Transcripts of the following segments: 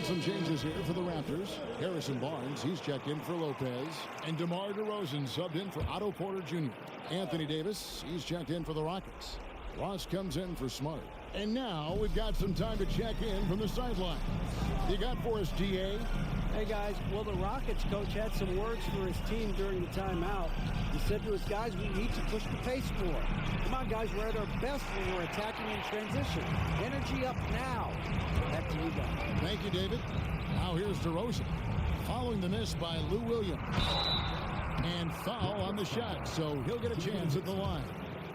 some changes here for the Raptors. Harrison Barnes, he's checked in for Lopez. And DeMar DeRozan subbed in for Otto Porter Jr. Anthony Davis, he's checked in for the Rockets. Ross comes in for Smart. And now we've got some time to check in from the sideline. You got for us, DA? Hey, guys. Well, the Rockets coach had some words for his team during the timeout. He said to his guys, we need to push the pace more. Come on, guys. We're at our best when we're attacking in transition. Energy up now. Back to you guys. Thank you, David. Now here's DeRozan. Following the miss by Lou Williams. And foul on the shot, so he'll get a chance at the line.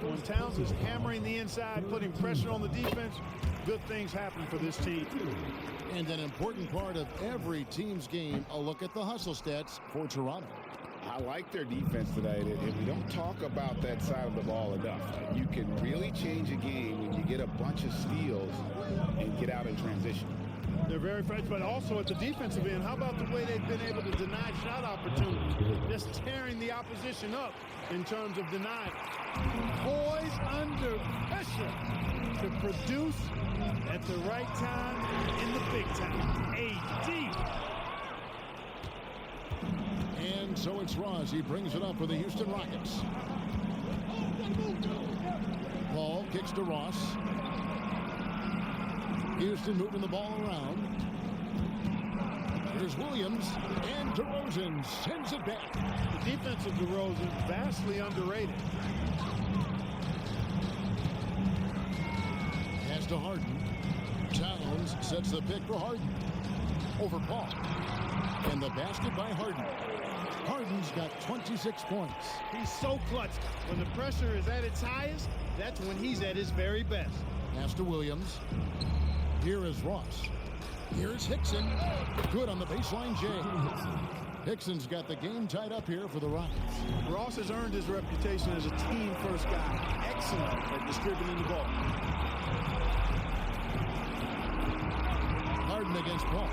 When Towns is hammering the inside, putting pressure on the defense, good things happen for this team. And an important part of every team's game, a look at the hustle stats for Toronto. I like their defense today, and we don't talk about that side of the ball enough. You can really change a game when you get a bunch of steals and get out in transition. They're very fresh, but also at the defensive end, how about the way they've been able to deny shot opportunities? Just tearing the opposition up in terms of denying. Poised under pressure to produce at the right time in the big time. AD. And so it's Ross. He brings it up for the Houston Rockets. Paul kicks to Ross. Houston moving the ball around. Here's Williams, and DeRozan sends it back. The defense of DeRozan vastly underrated. Pass to Harden. Towns sets the pick for Harden. Over Paul. And the basket by Harden. Harden's got 26 points. He's so clutch. When the pressure is at its highest, that's when he's at his very best. Pass to Williams. Here is Ross. Here's Hickson. Good on the baseline, Jay. Hickson's got the game tied up here for the Rockets. Ross has earned his reputation as a team-first guy. Excellent at distributing the ball. Harden against Paul.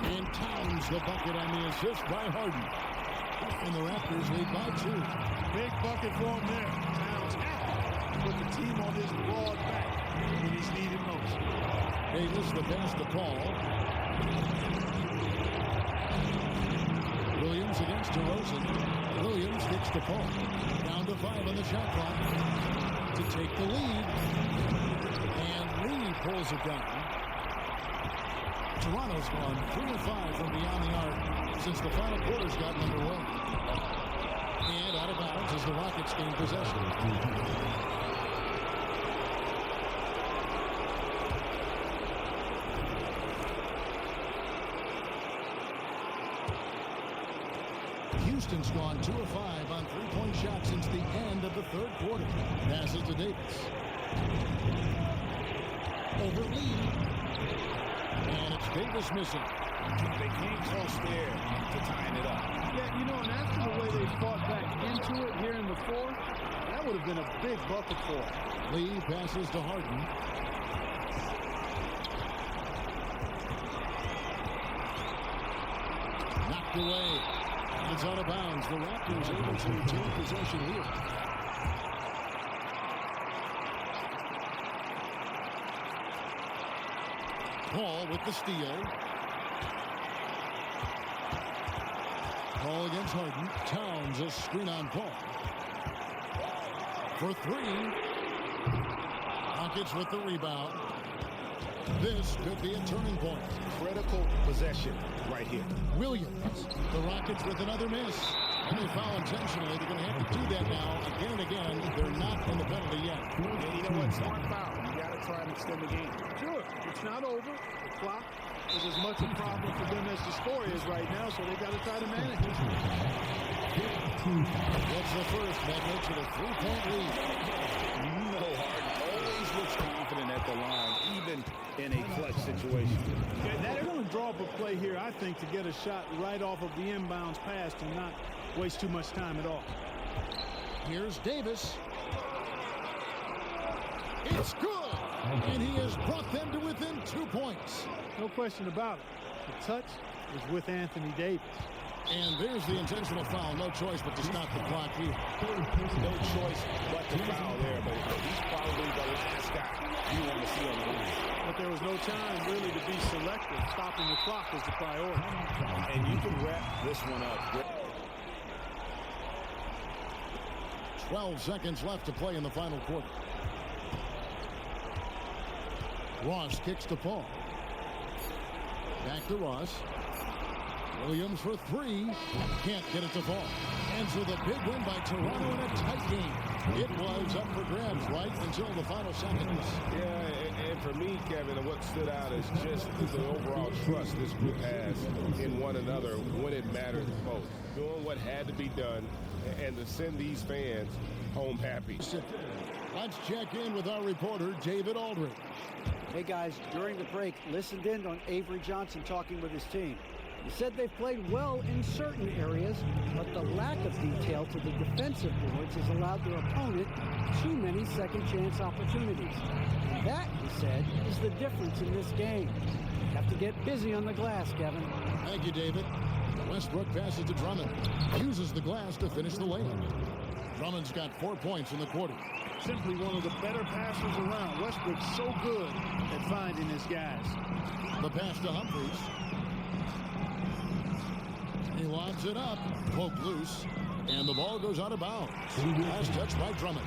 And Towns the bucket on the assist by Harden. And the Raptors lead by 2. Big bucket for him there. Towns to put the team on his broad back when he's needed most. Davis the pass to Paul. Williams against DeRozan. Williams kicks to Paul. Down to 5 on the shot clock to take the lead. And Lee pulls it down. Toronto's gone 3 of 5 from beyond the arc since the final quarter's gotten underway. And out of bounds as the Rockets gain possession. Houston's gone 2 of 5 on three-point shots since the end of the third quarter. Passes to Davis. Over Lee. And it's Davis missing. They came close there to tying it up. Yeah, you know, and after the way they fought back into it here in the fourth, that would have been a big bucket for him. Lee passes to Harden. Knocked away. It's out of bounds. The Raptors able to retain possession here. Paul with the steal. Paul against Harden. Towns a screen on Paul. For 3. Rockets with the rebound. This could be a turning point. Critical possession right here. Williams. The Rockets with another miss. And they foul intentionally. They're going to have to do that now again and again. They're not in the penalty yet. And you know what? Smart foul. You got to try and extend the game. Sure. It's not over. The clock is as much a problem for them as the score is right now, so they've got to try to manage it. That's the first. That makes it a 3-point lead. No, Harden always looks confident at the line, even in a clutch situation. Yeah, they're going to draw up a play here, I think, to get a shot right off of the inbounds pass and not waste too much time at all. Here's Davis. It's good. And he has brought them to within 2 points. No question about it. The touch is with Anthony Davis. And there's the intentional foul. No choice but to stop the clock here. No choice but to foul there, but he's probably the last guy you want to see on the line. But there was no time really to be selective. perspective, stopping the clock is the priority. And you can wrap this one up. 12 seconds left to play in the final quarter. Ross kicks to Paul. Back to Ross. Williams for three. Can't get it to fall. Ends with a big win by Toronto in a tight game. It was up for grabs right until the final seconds. Yeah, and for me, Kevin, what stood out is just the overall trust this group has in one another when it mattered most. Doing what had to be done and to send these fans home happy. Let's check in with our reporter, David Aldridge. Hey guys, during the break, listened in on Avery Johnson talking with his team. He said they've played well in certain areas, but the lack of detail to the defensive boards has allowed their opponent too many second-chance opportunities. And that, he said, is the difference in this game. You have to get busy on the glass, Kevin. Thank you, David. Westbrook passes to Drummond. Uses the glass to finish the layup. Drummond's got 4 points in the quarter. Simply one of the better passers around. Westbrook's so good at finding his guys. The pass to Humphries. He lobs it up. Poke loose. And the ball goes out of bounds. Last touch by Drummond.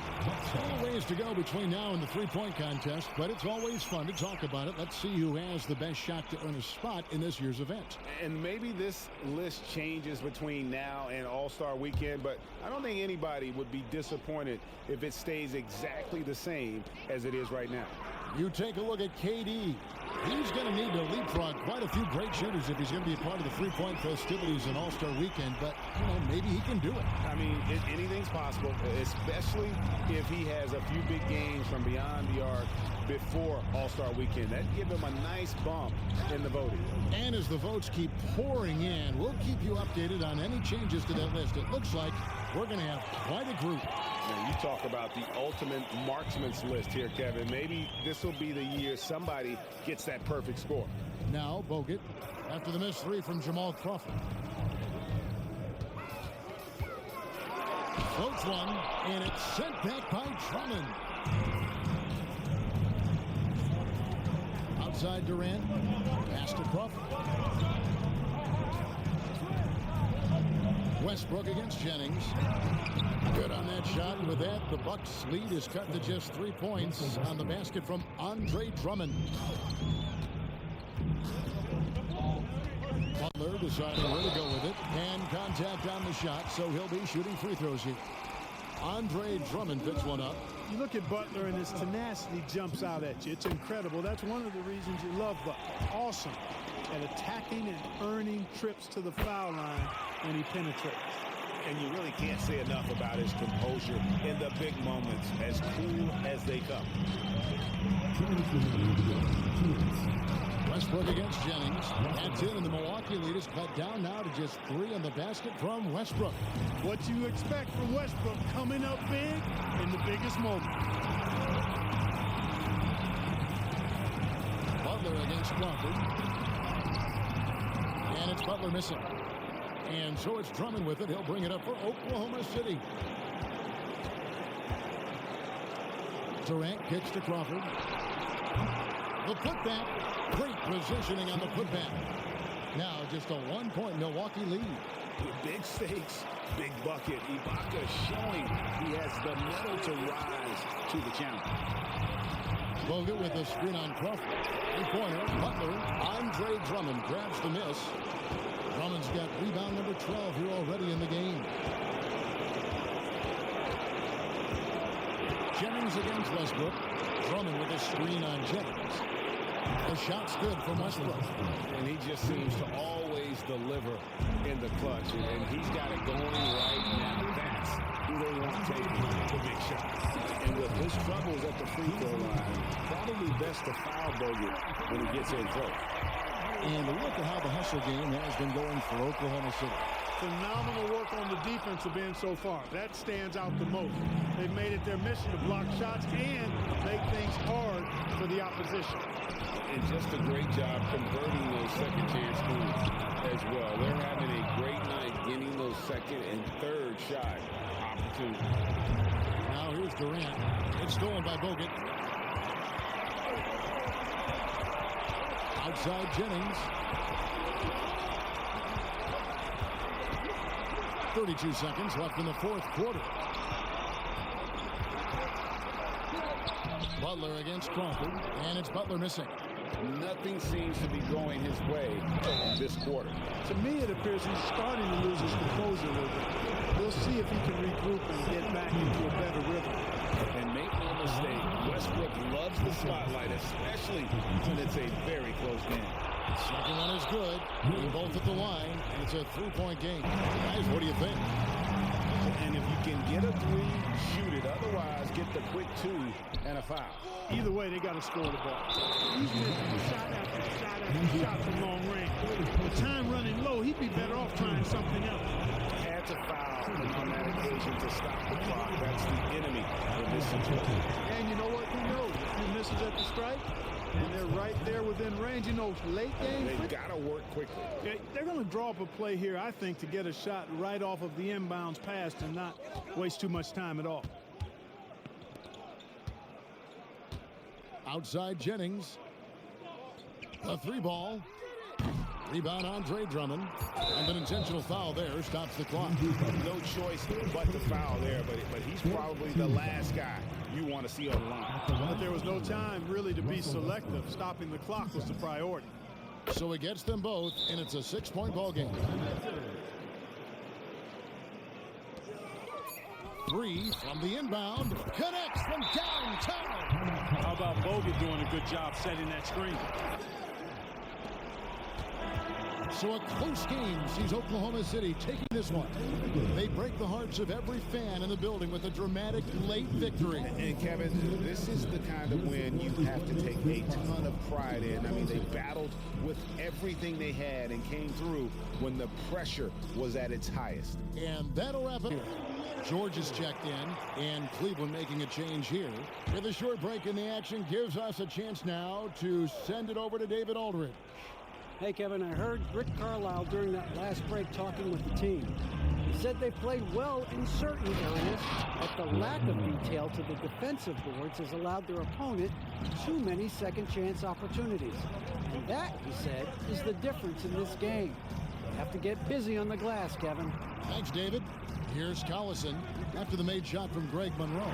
Still a ways to go between now and the three-point contest, but it's always fun to talk about it. Let's see who has the best shot to earn a spot in this year's event. And maybe this list changes between now and All-Star Weekend, but I don't think anybody would be disappointed if it stays exactly the same as it is right now. You take a look at KD. He's going to need to leapfrog quite a few great shooters if he's going to be a part of the three-point festivities in All-Star Weekend, but, you know, maybe he can do it. I mean, anything's possible, especially if he has a few big games from beyond the arc before All-Star Weekend. That'd give him a nice bump in the voting. And as the votes keep pouring in, we'll keep you updated on any changes to that list. It looks like we're going to have quite a group. Now, you talk about the ultimate marksman's list here, Kevin. Maybe this will be the year somebody gets that perfect score. Now, Bogut, after the missed three from Jamal Crawford. Floats one, and it's sent back by Drummond. Outside Durant, pass to Crawford. Westbrook against Jennings. Good on that shot. And with that, the Bucks' lead is cut to just 3 points on the basket from Andre Drummond. Butler deciding where to go with it. Hand contact on the shot, so he'll be shooting free throws here. Andre Drummond picks one up. You look at Butler and his tenacity jumps out at you. It's incredible. That's one of the reasons you love Butler. Awesome at attacking and earning trips to the foul line when he penetrates. And you really can't say enough about his composure in the big moments, as cool as they come. Westbrook against Jennings. That's in, and the Milwaukee lead is cut down now to just 3 on the basket from Westbrook. What you expect from Westbrook coming up big in the biggest moment. Butler against Crawford. And it's Butler missing. And so it's Drummond with it. He'll bring it up for Oklahoma City. Durant kicks to Crawford. The putback. Great positioning on the putback. Now just a 1-point Milwaukee lead. Big stakes, big bucket. Ibaka showing he has the mettle to rise to the challenge. Bogut with a screen on Crawford. Three-pointer. Butler. Andre Drummond grabs the miss. Drummond's got rebound number 12 here already in the game. Jennings against Westbrook. Drummond with a screen on Jennings. The shot's good from Westbrook. And he just seems to always deliver in the clutch. And he's got it going right now. That's who they want to take the big shot. And with his troubles at the free throw line, probably best to foul Bogut when he gets in close. And look at how the hustle game has been going for Oklahoma City. Phenomenal work on the defensive end so far. That stands out the most. They've made it their mission to block shots and make things hard for the opposition. And just a great job converting those second chance moves as well. They're having a great night getting those second and third shot opportunities. Now here's Durant. It's stolen by Bogut. Outside Jennings. 32 seconds left in the fourth quarter. Butler against Crawford, and it's Butler missing. Nothing seems to be going his way this quarter. To me, it appears he's starting to lose his composure a little bit. We'll see if he can regroup and get back into a better rhythm. And make no mistake, Westbrook loves the spotlight, especially when it's a very close game. Second one is good. They're both at the line, and it's a three-point game. Guys, what do you think? And if you can get a three, shoot it. Otherwise, get the quick two and a foul. Either way, they got to score the ball. He's missing shot after shot after shot from long range. With time running low, he'd be better off trying something else. Had to foul on that occasion to stop the clock. That's the enemy in this situation. And you know what? Who knows? If he misses at the strike, and they're right there within range, you know, late game. They've got to work quickly. They're going to draw up a play here, I think, to get a shot right off of the inbounds pass and not waste too much time at all. Outside Jennings. A three ball. Rebound Andre Drummond. And an intentional foul there stops the clock. No choice but to foul there, but he's probably the last guy you want to see on the line. But there was no time really to be selective. Stopping the clock was the priority. So it gets them both, and it's a 6-point ball game. Three from the inbound. Connects from downtown. How about Bogut doing a good job setting that screen? So a close game sees Oklahoma City taking this one. They break the hearts of every fan in the building with a dramatic late victory. And Kevin, this is the kind of win you have to take a ton of pride in. I mean, they battled with everything they had and came through when the pressure was at its highest. And that'll wrap it. George is checked in, and Cleveland making a change here. With a short break in the action gives us a chance now to send it over to David Aldridge. Hey, Kevin, I heard Rick Carlisle during that last break talking with the team. He said they played well in certain areas, but the lack of detail to the defensive boards has allowed their opponent too many second-chance opportunities. And that, he said, is the difference in this game. They have to get busy on the glass, Kevin. Thanks, David. Here's Collison after the made shot from Greg Monroe.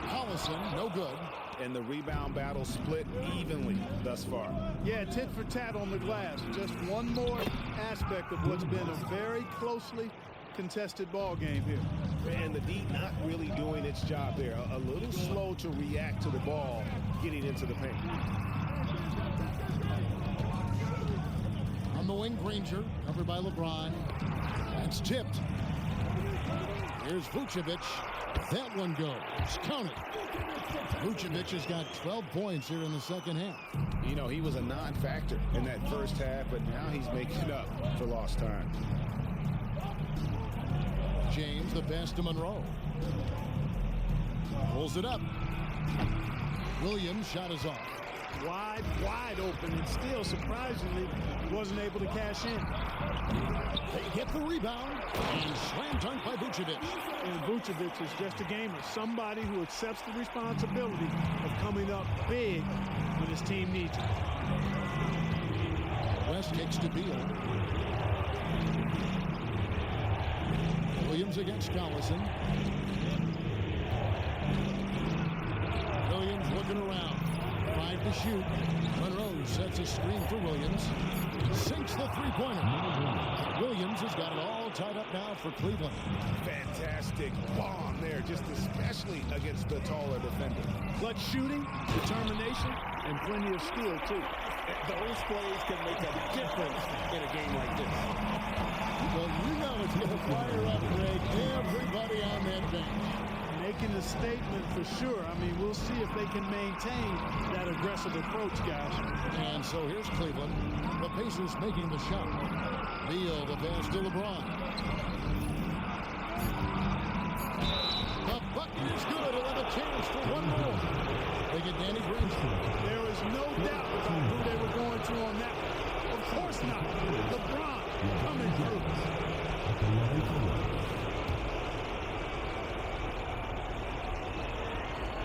Collison, no good. And the rebound battle split evenly thus far. Yeah, tit for tat on the glass. Just one more aspect of what's been a very closely contested ball game here. And the D not really doing its job there. A little slow to react to the ball getting into the paint. On the wing, Granger, covered by LeBron. That's tipped. Here's Vucevic. That one goes. Counted. Vucevic has got 12 points here in the second half. You know, he was a non-factor in that first half, but now he's making up for lost time. James, the pass to Monroe. Pulls it up. Williams, shot is off. Wide open, and still, surprisingly, wasn't able to cash in. They get the rebound, and slam dunk by Vucevic. And Vucevic is just a gamer, somebody who accepts the responsibility of coming up big when his team needs it. West kicks to Beal. Williams against Collison. Williams looking around. 5 to shoot. Monroe sets a screen for Williams. Sinks the three-pointer. Williams has got it all tied up now for Cleveland. Fantastic bomb there, just especially against the taller defender. Clutch shooting, determination, and plenty of skill, too. Those plays can make a difference in a game like this. Well, you know it's going to fire up, Greg. Everybody on that bench. Making a statement for sure. I mean, we'll see if they can maintain that aggressive approach, guys. And so here's Cleveland. The Pacers making the shot. Beal, the pass to LeBron. The bucket is good. He'll have a chance for one more. They get Danny Granger. There is no doubt about who they were going to on that one. Of course not. LeBron coming through.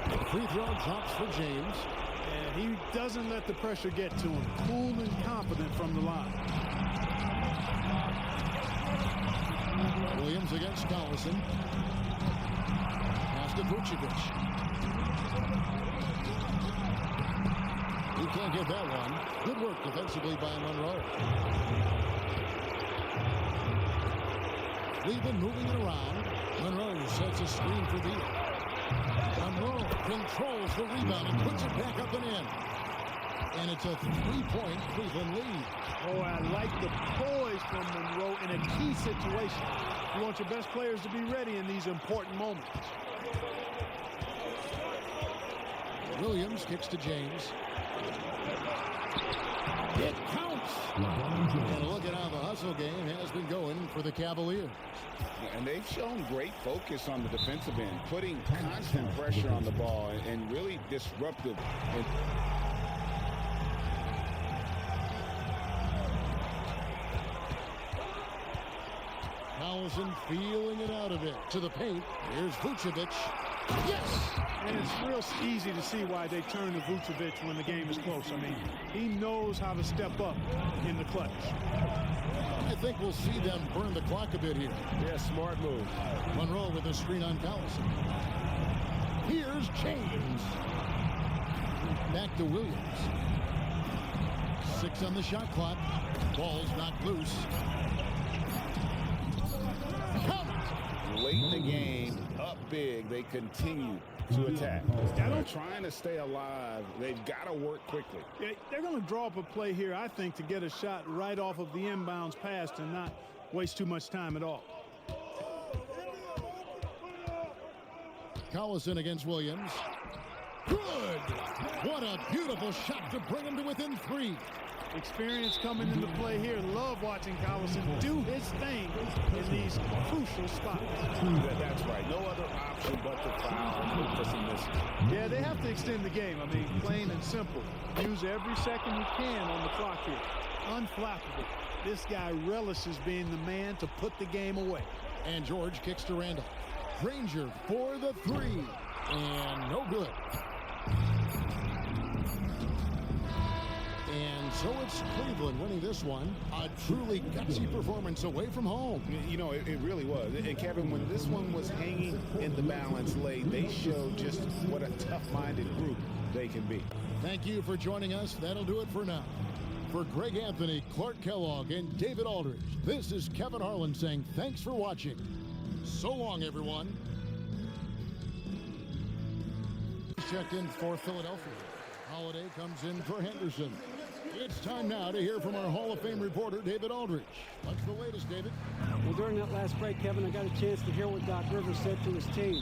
The free throw drops for James. And he doesn't let the pressure get to him. Cool and confident from the line. Williams against Collison. Pass to Vucevic. He can't get that one. Good work defensively by Monroe. Cleveland moving it around. Monroe sets a screen for Beal. Monroe controls the rebound and puts it back up and in. And it's a 3-point Cleveland lead. Oh, I like the poise from Monroe in a key situation. You want your best players to be ready in these important moments. Williams kicks to James. It counts. And look at how the hustle game has been going for the Cavaliers. And they've shown great focus on the defensive end, putting constant pressure on the ball and really disruptive. Collison feeling it out of it. To the paint. Here's Vucevic. Yes! And it's real easy to see why they turn to Vucevic when the game is close. I mean, he knows how to step up in the clutch. I think we'll see them burn the clock a bit here. Yeah, smart move. Monroe with a screen on Collison. Here's James. Back to Williams. 6 on the shot clock. Ball's knocked loose. Count it! Late in the game, up big, they continue to attack. They're trying to stay alive. They've got to work quickly. Yeah, they're going to draw up a play here, I think, to get a shot right off of the inbounds pass and not waste too much time at all. Collison against Williams. Good! What a beautiful shot to bring him to within 3. Experience coming into play here. Love watching Collison do his thing in these crucial spots. That's right. No other option but to foul for some misses. Yeah, they have to extend the game. I mean, plain and simple. Use every second you can on the clock here. Unflappable. This guy relishes being the man to put the game away. And George kicks to Randall. Granger for the 3. And no good. And so it's Cleveland winning this one. A truly gutsy performance away from home. You know, it really was. And Kevin, when this one was hanging in the balance late, they showed just what a tough-minded group they can be. Thank you for joining us. That'll do it for now. For Greg Anthony, Clark Kellogg, and David Aldridge, this is Kevin Harlan saying thanks for watching. So long, everyone. Checked in for Philadelphia. Holiday comes in for Henderson. It's time now to hear from our Hall of Fame reporter, David Aldridge. What's the latest, David? Well, during that last break, Kevin, I got a chance to hear what Doc Rivers said to his team.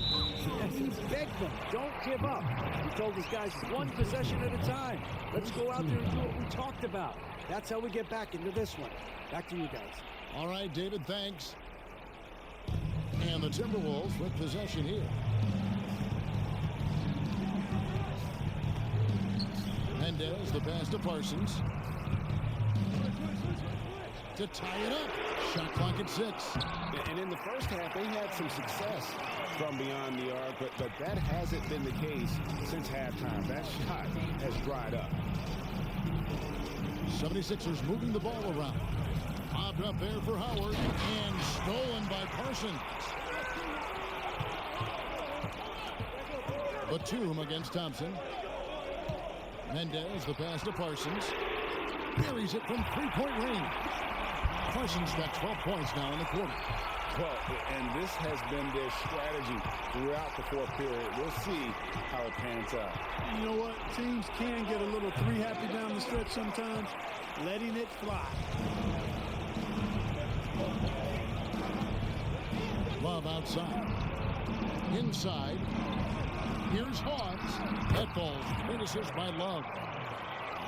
And he begged them, don't give up. He told his guys, one possession at a time. Let's go out there and do what we talked about. That's how we get back into this one. Back to you guys. All right, David, thanks. And the Timberwolves with possession here. Mendez, the pass to Parsons. To tie it up. Shot clock at 6. And in the first half, they had some success from beyond the arc, but that hasn't been the case since halftime. That shot has dried up. 76ers moving the ball around. Bobbed up there for Howard and stolen by Parsons. Batum against Thompson. Mendez, the pass to Parsons. Buries it from 3-point range. Parsons got 12 points now in the quarter. Well, and this has been their strategy throughout the fourth period. We'll see how it pans out. You know what? Teams can get a little 3-happy down the stretch sometimes. Letting it fly. Love outside. Inside. Here's Hawes. That ball's finishes by Love.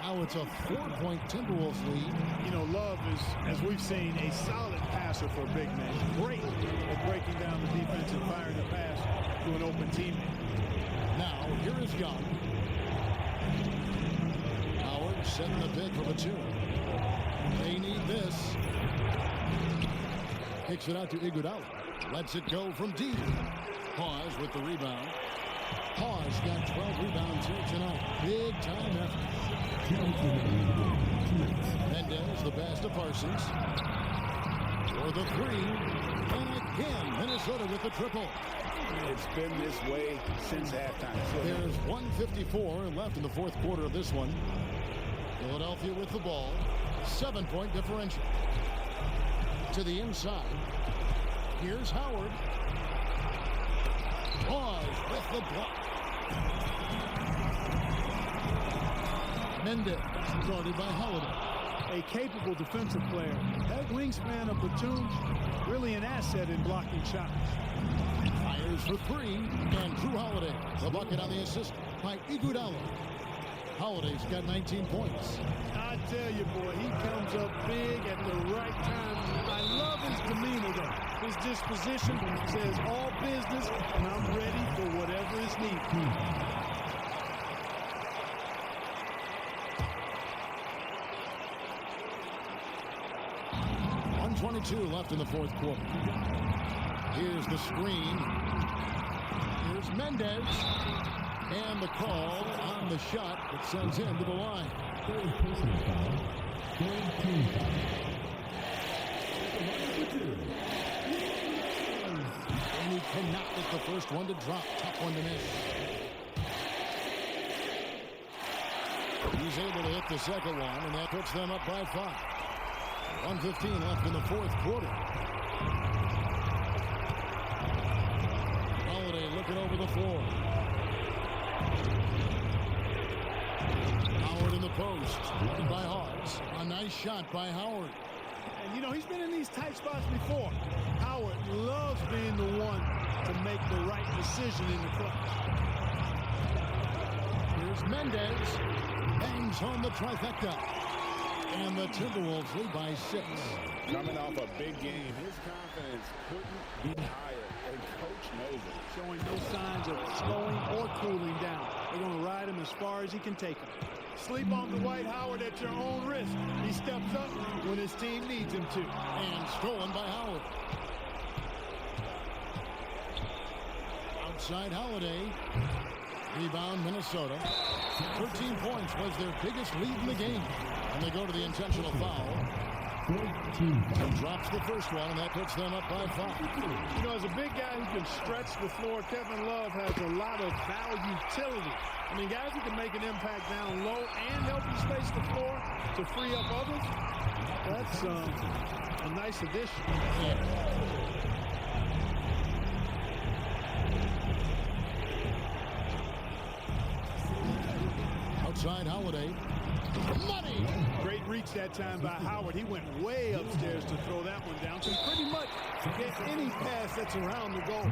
Now it's a 4-point Timberwolves lead. You know, Love is, as we've seen, a solid passer for a big man. Great at breaking down the defense and firing a pass to an open teammate. Now, here is Young. Howard setting the pick for Batum. They need this. Kicks it out to Iguodala. Lets it go from deep. Hawes with the rebound. Hawes got 12 rebounds here tonight. big-time effort. Mendez, the pass to Parsons. For the three. And again, Minnesota with the triple. It's been this way since halftime. There's 1:54 left in the fourth quarter of this one. Philadelphia with the ball. 7-point differential. To the inside. Here's Howard. Pause with the block. Mendez guarded by Holiday. A capable defensive player. That wingspan of Batum's really an asset in blocking shots. Fires for three, and Drew Holiday. The bucket on the assist by Iguodala. Holiday's got 19 points. I tell you, boy, he comes up big at the right time. I love his demeanor, though. His disposition says all business, and I'm ready for whatever is needed. 1:22 left in the fourth quarter. Here's the screen. Here's Mendez. And the call on the shot that sends him to the line. And he cannot get the first one to drop. Tough one to miss. He's able to hit the second one, and that puts them up by 5. 1:15 left in the fourth quarter. Holiday looking over the floor. Howard in the post. By Hawes. A nice shot by Howard. And, you know, he's been in these tight spots before. Howard loves being the one to make the right decision in the clutch. Here's Mendez. Bangs home the trifecta. And the Timberwolves lead by 6. Coming off a big game, his confidence couldn't be higher, and Coach knows it. Showing no signs of slowing or cooling down. They're going to ride him as far as he can take him. Sleep on Dwight Howard at your own risk. He steps up when his team needs him to. And stolen by Howard. Outside Holiday. Rebound Minnesota. 13 points was their biggest lead in the game. And they go to the intentional foul. And drops the first one, and that puts them up by 5. You know, as a big guy who can stretch the floor, Kevin Love has a lot of foul utility. I mean, guys who can make an impact down low and help you space the floor to free up others. That's a nice addition. Outside Holiday. Money! Great reach that time by Howard. He went way upstairs to throw that one down. Can pretty much get any pass that's around the goal.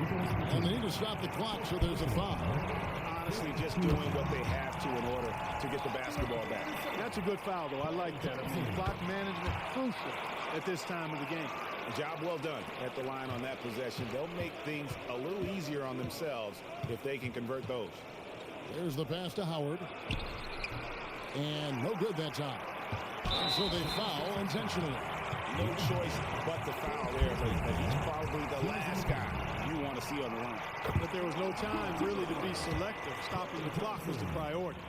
And they need to stop the clock, so there's a foul. Honestly, just doing what they have to in order to get the basketball back. That's a good foul, though. I like that. I mean, clock management crucial at this time of the game. A job well done at the line on that possession. They'll make things a little easier on themselves if they can convert those. There's the pass to Howard. And no good that time. And so they foul intentionally. No choice but the foul there, but he's probably the last guy you want to see on the line. But there was no time really to be selective. Stopping the clock was the priority.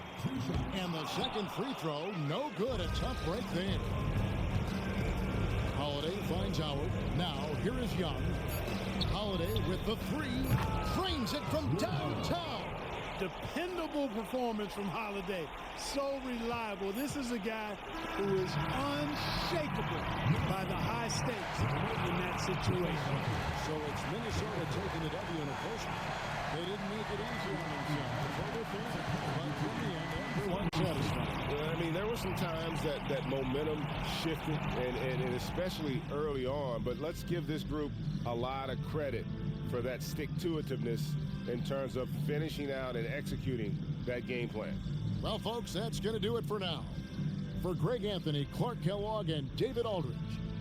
And the second free throw, no good. A tough break there. Holiday finds Howard. Now, here is Young. Holiday with the three. Frames it from downtown. Dependable performance from Holiday. So reliable. This is a guy who is unshakable by the high stakes in that situation. So it's Minnesota taking the W in a push. They didn't make it easy on themselves. But in the end, everyone satisfied. Well, I mean, there were some times that momentum shifted, and especially early on. But let's give this group a lot of credit for that stick-to-itiveness in terms of finishing out and executing that game plan. Well, folks, that's going to do it for now. For Greg Anthony, Clark Kellogg, and David Aldridge,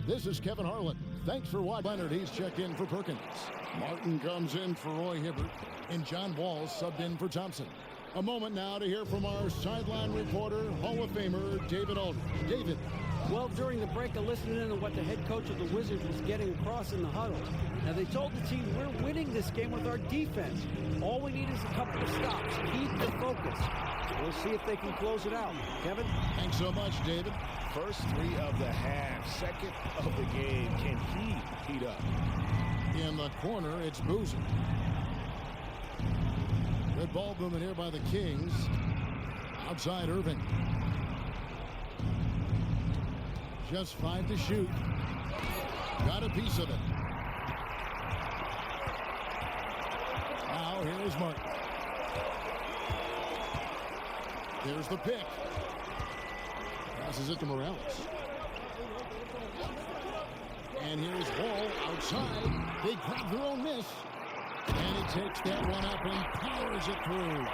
this is Kevin Harlan. Thanks for watching. Leonard, he's checked in for Perkins. Martin comes in for Roy Hibbert, and John Wall subbed in for Thompson. A moment now to hear from our sideline reporter, Hall of Famer, David Aldridge. David. Well, during the break, I listened in on what the head coach of the Wizards was getting across in the huddle. Now, they told the team, we're winning this game with our defense. All we need is a couple of stops. Keep the focus. We'll see if they can close it out. Kevin? Thanks so much, David. First 3 of the half, second of the game. Can he heat up? In the corner, it's Boozer. Red ball movement here by the Kings. Outside Irving. Just 5 to shoot. Got a piece of it. Now here's Martin. Here's the pick. Passes it to Morales. And here's Wall outside. They grab their own miss. And he takes that one up and powers it through.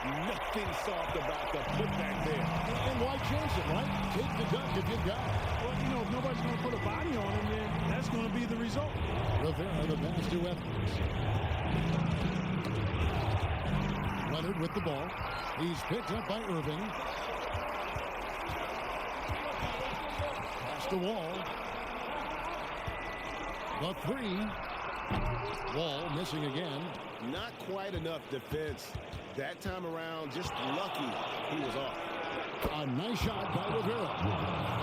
Nothing soft about the putback there. And why chase it, right? Take the dunk if you've got it. Well, you know, if nobody's going to put a body on him, then that's going to be the result. Rivera, the pass to Evans. Leonard with the ball. He's picked up by Irving. Pass to Wall. The 3. Wall missing again. Not quite enough defense. That time around, just lucky he was off. A nice shot by Rivera.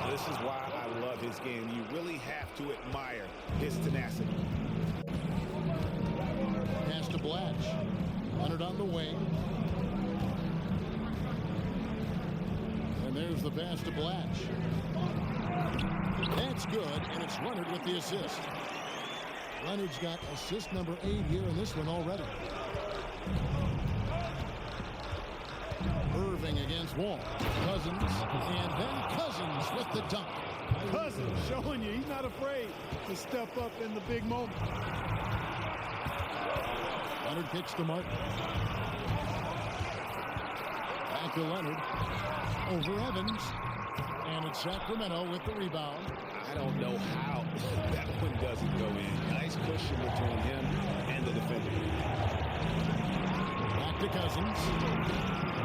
This is why I love his game. You really have to admire his tenacity. Pass to Blatch. Leonard on the wing. And there's the pass to Blatch. That's good, and it's Leonard with the assist. Leonard's got assist number 8 here in this one already. Irving against Wall. Cousins, and then Cousins with the dunk. Cousins showing you he's not afraid to step up in the big moment. Leonard kicks to Martin. Back to Leonard. Over Evans. And it's Sacramento with the rebound. I don't know how that one doesn't go in. Nice cushion between him and the defender. Back to Cousins.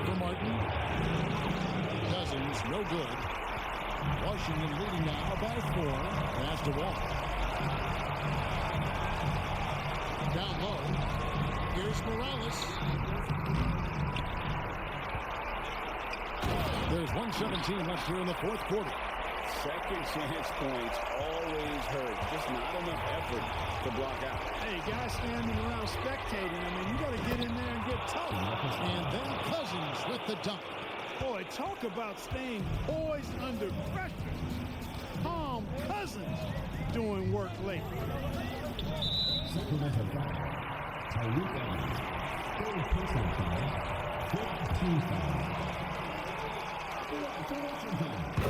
For Martin. Cousins, no good. Washington leading now by 4. Pass to Wall. Down low. Here's Morales. There's 1:17 left here in the 4th quarter. Second chance points always hurt. Just not enough effort to block out. Hey, guys standing around spectating. I mean, you got to get in there and get tough. And then Cousins with the dunk. Boy, talk about staying poised under pressure. Calm Cousins doing work late. Sacramento foul. Tyreek Evans. Third personal foul. 15 foul.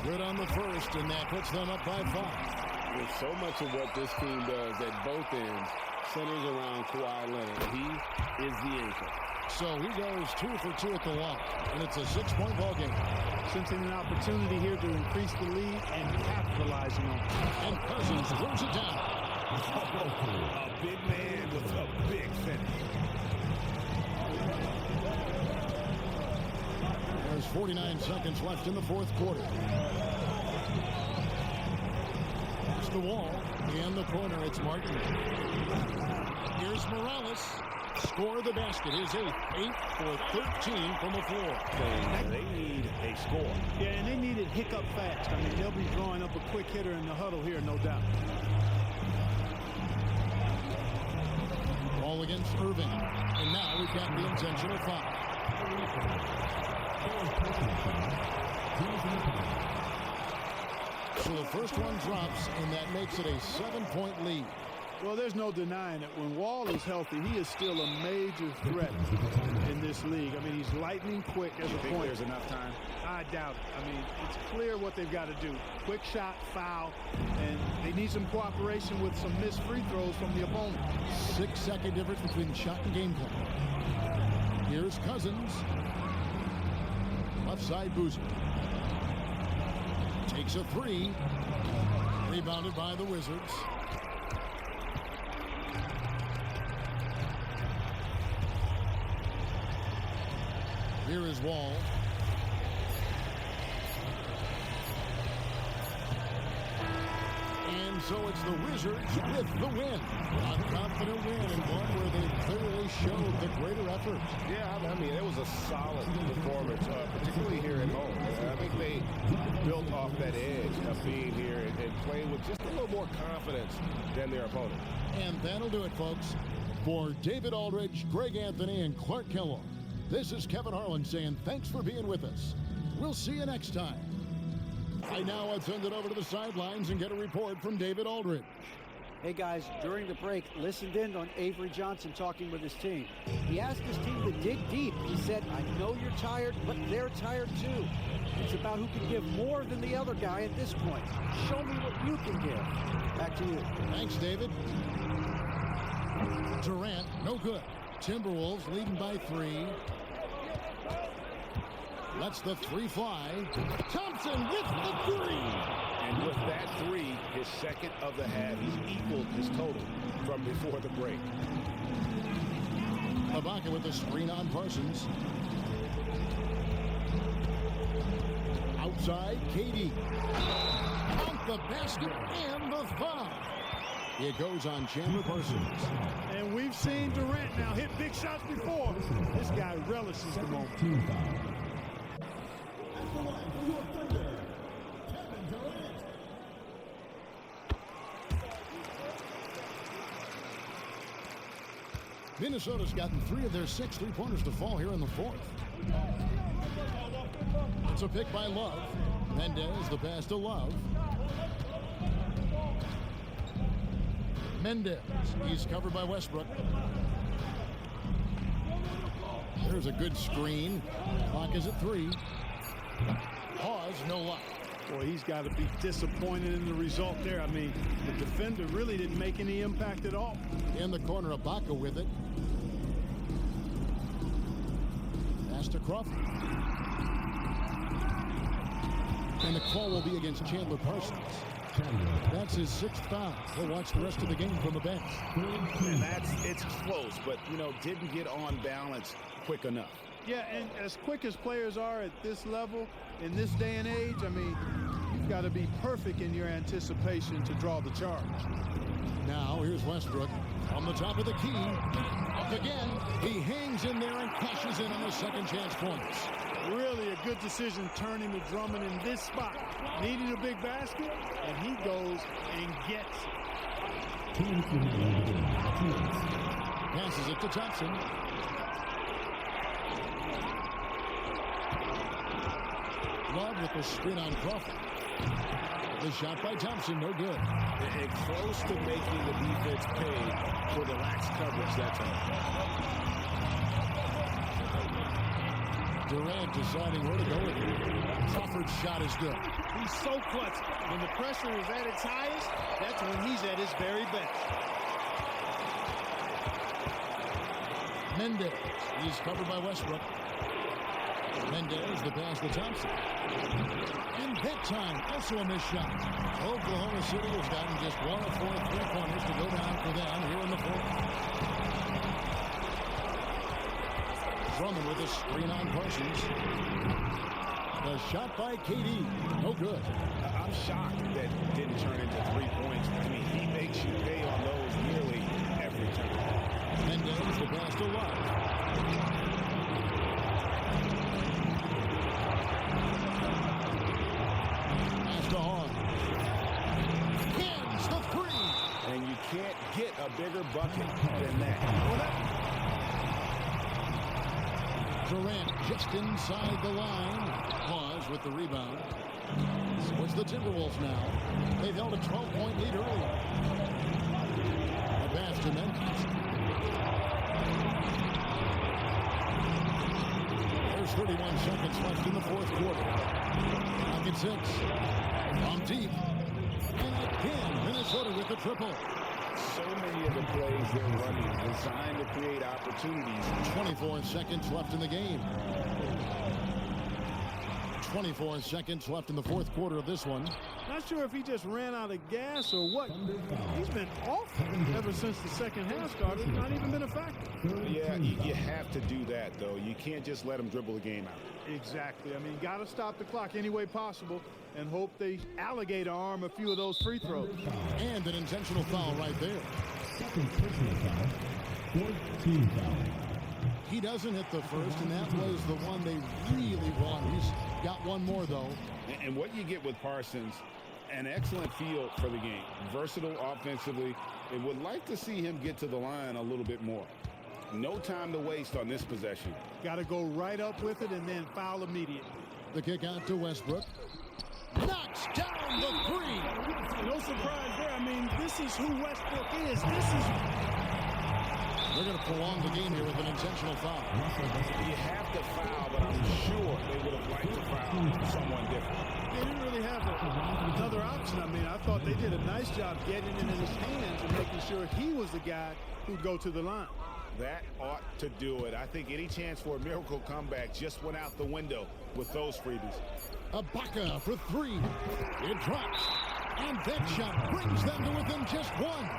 Good on the first, and that puts them up by 5. With so much of what this team does at both ends centers around Kawhi Leonard. He is the anchor. So he goes 2 for 2 at the line, and it's a 6-point ball game. Sensing an opportunity here to increase the lead and capitalizing on it. And Cousins throws it down. A big man with a big finish. There's 49 seconds left in the 4th quarter. Pass the Wall. In the corner, it's Martin. Here's Morales. Score the basket. His 8 for 13 from the floor. They need a score. Yeah, and they need it hiccup fast. I mean, they'll be drawing up a quick hitter in the huddle here, no doubt. Ball against Irving. And now we've got the intentional foul. So the first one drops, and that makes it a 7-point lead. Well, there's no denying it. When Wall is healthy, he is still a major threat in this league. I mean, he's lightning quick as a point. There's enough time. I doubt it. I mean, it's clear what they've got to do. Quick shot, foul, and they need some cooperation with some missed free throws from the opponent. 6-second difference between shot and game plan. Here's Cousins. Left side Boozer. Takes a 3. Rebounded by the Wizards. Here is Wall. And so it's the Wizards with the win. A confident win and one where they clearly showed the greater effort. Yeah, I mean, it was a solid performance, particularly here at home. I think they built off that edge of being here and playing with just a little more confidence than their opponent. And that'll do it, folks. For David Aldridge, Greg Anthony, and Clark Kellogg, this is Kevin Harlan saying thanks for being with us. We'll see you next time. Right now, I'll send it over to the sidelines and get a report from David Aldridge. Hey guys, during the break, listened in on Avery Johnson talking with his team. He asked his team to dig deep. He said, I know you're tired, but they're tired too. It's about who can give more than the other guy at this point. Show me what you can give. Back to you. Thanks, David. Durant, no good. Timberwolves leading by 3. Lets the 3 fly. Thompson with the 3. And with that 3, his second of the half, he's equaled his total from before the break. Ibaka with the screen on Parsons. Outside, KD. Count the basket and the foul. It goes on Chandler Parsons. And we've seen Durant now hit big shots before. This guy relishes the moment. Minnesota's gotten 3 of their 6 3-pointers to fall here in the 4th. It's a pick by Love. Mendez, the pass to Love. Mendez, he's covered by Westbrook. There's a good screen. Clock is at 3. Pause, no luck. Boy, he's got to be disappointed in the result there. I mean, the defender really didn't make any impact at all. In the corner, Ibaka with it. Pass to Crawford. And the call will be against Chandler Parsons. That's his 6th foul. He'll watch the rest of the game from the bench. And it's close, but, didn't get on balance quick enough. Yeah, and as quick as players are at this level, in this day and age, I mean, you've got to be perfect in your anticipation to draw the charge. Now, here's Westbrook on the top of the key. Up again. He hangs in there and cashes in on the second chance points. Really a good decision turning to Drummond in this spot. Needing a big basket, and he goes and gets it. Passes it to Thompson. Love with the screen on Crawford. The shot by Thompson, no good. And close to making the defense pay for the lax coverage that time. Durant deciding where to go with it. Crawford's shot is good. He's so clutch. When the pressure is at its highest, that's when he's at his very best. Mendez, he's covered by Westbrook. Mendez, the pass to Thompson. And that time, also a missed shot. Oklahoma City has gotten just 1 of 4 3-pointers to go down for them here in the 4th. Drummond with a screen on Parsons. The shot by KD. No good. I'm shocked that didn't turn into 3 points. I mean, he makes you pay on those nearly every time. Mendez, the pass to Love. Hits the 3. And you can't get a bigger bucket than that. Durant just inside the line. Pause with the rebound. So it's the Timberwolves now. They've held a 12-point lead earlier. A pass to Memphis. There's 31 seconds left in the 4th quarter. Clock at 6. On deep. And again, Minnesota with the triple. So many of the plays they're running designed to create opportunities. 24 seconds left in the game. 24 seconds left in the fourth quarter of this one. Not sure if he just ran out of gas or what. He's been off ever since the second half started. Not even been a factor. Yeah, you have to do that, though. You can't just let him dribble the game out. Exactly. I mean, got to stop the clock any way possible and hope they alligator arm a few of those free throws. And an intentional foul right there. Second personal foul. Fourth team foul. He doesn't hit the first, and that was the one they really want. He's got one more, though. And what you get with Parsons, an excellent feel for the game. Versatile offensively, and would like to see him get to the line a little bit more. No time to waste on this possession. Got to go right up with it and then foul immediately. The kick out to Westbrook. Knocks down the three. No surprise there. I mean, this is who Westbrook is. They're going to prolong the game here with an intentional foul. You have to foul, but I'm sure they would have liked to foul someone different. They didn't really have another option. I mean, I thought they did a nice job getting it in his hands and making sure he was the guy who'd go to the line. That ought to do it. I think any chance for a miracle comeback just went out the window with those freebies. Ibaka for three. It drops. And that shot brings them to within just one.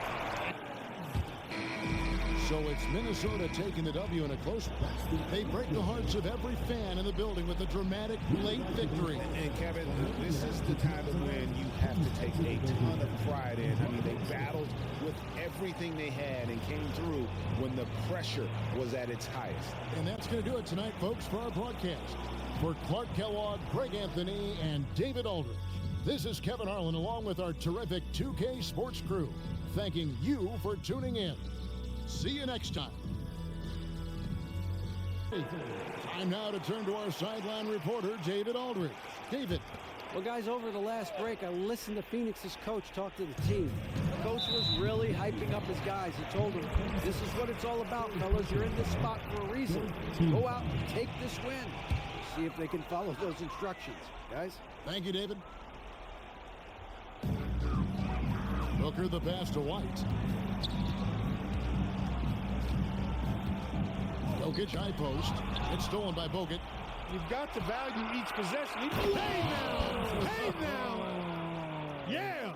So it's Minnesota taking the W in a close one. They break the hearts of every fan in the building with a dramatic late victory. And Kevin, this is the kind of win you have to take a ton of pride in. I mean, they battled with everything they had and came through when the pressure was at its highest. And that's going to do it tonight, folks, for our broadcast. For Clark Kellogg, Greg Anthony, and David Aldridge, this is Kevin Harlan along with our terrific 2K Sports crew, thanking you for tuning in. See you next time. Time now to turn to our sideline reporter, David Aldridge. David. Well, guys, over the last break, I listened to Phoenix's coach talk to the team. The coach was really hyping up his guys. He told them, this is what it's all about, fellas. You're in this spot for a reason. Go out and take this win. See if they can follow those instructions, guys. Thank you, David. Booker the pass to White. Jokic high post. It's stolen by Bogut. You've got to value each possession. Hey now! Hey now! Yeah!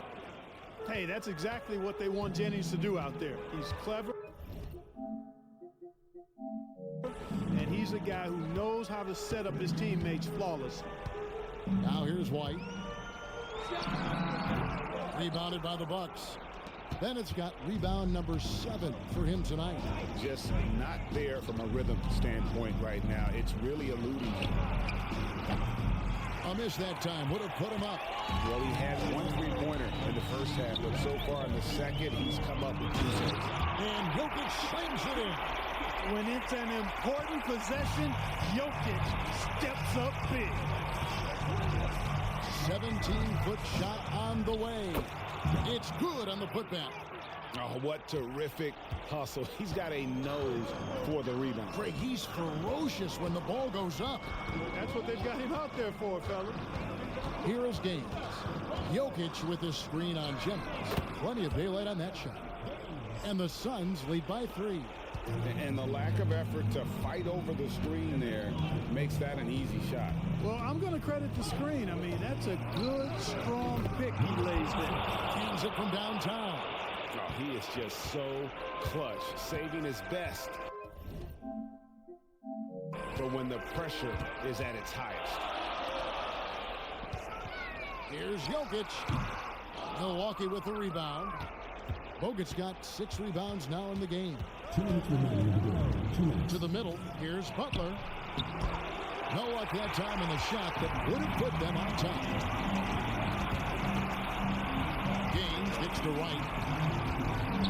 Hey, that's exactly what they want Jennings to do out there. He's clever. And he's a guy who knows how to set up his teammates flawlessly. Now here's White. Rebounded by the Bucks. Bennett's got rebound number 7 for him tonight. Just not there from a rhythm standpoint right now. It's really eluding him. A miss that time would have put him up. Well, he had one three-pointer in the first half, but so far in the second, he's come up with 2 sets. And Jokic slams it in. When it's an important possession, Jokic steps up big. 17-foot shot on the way. It's good on the putback. Oh, what terrific hustle. He's got a nose for the rebound. Craig, he's ferocious when the ball goes up. That's what they've got him out there for, fella. Here is Gaines. Jokic with his screen on Jennings. Plenty of daylight on that shot. And the Suns lead by 3. And the lack of effort to fight over the screen there makes that an easy shot. Well, I'm going to credit the screen. I mean, that's a good, strong pick he lays there. Hands it from downtown. Oh, he is just so clutch, saving his best for when the pressure is at its highest. Here's Jokic. Milwaukee with the rebound. Bogut's got 6 rebounds now in the game. 2 minutes remaining in the game. 2 minutes. To the middle. Here's Butler. No luck that time in the shot that would have put them on top. Gaines gets to right.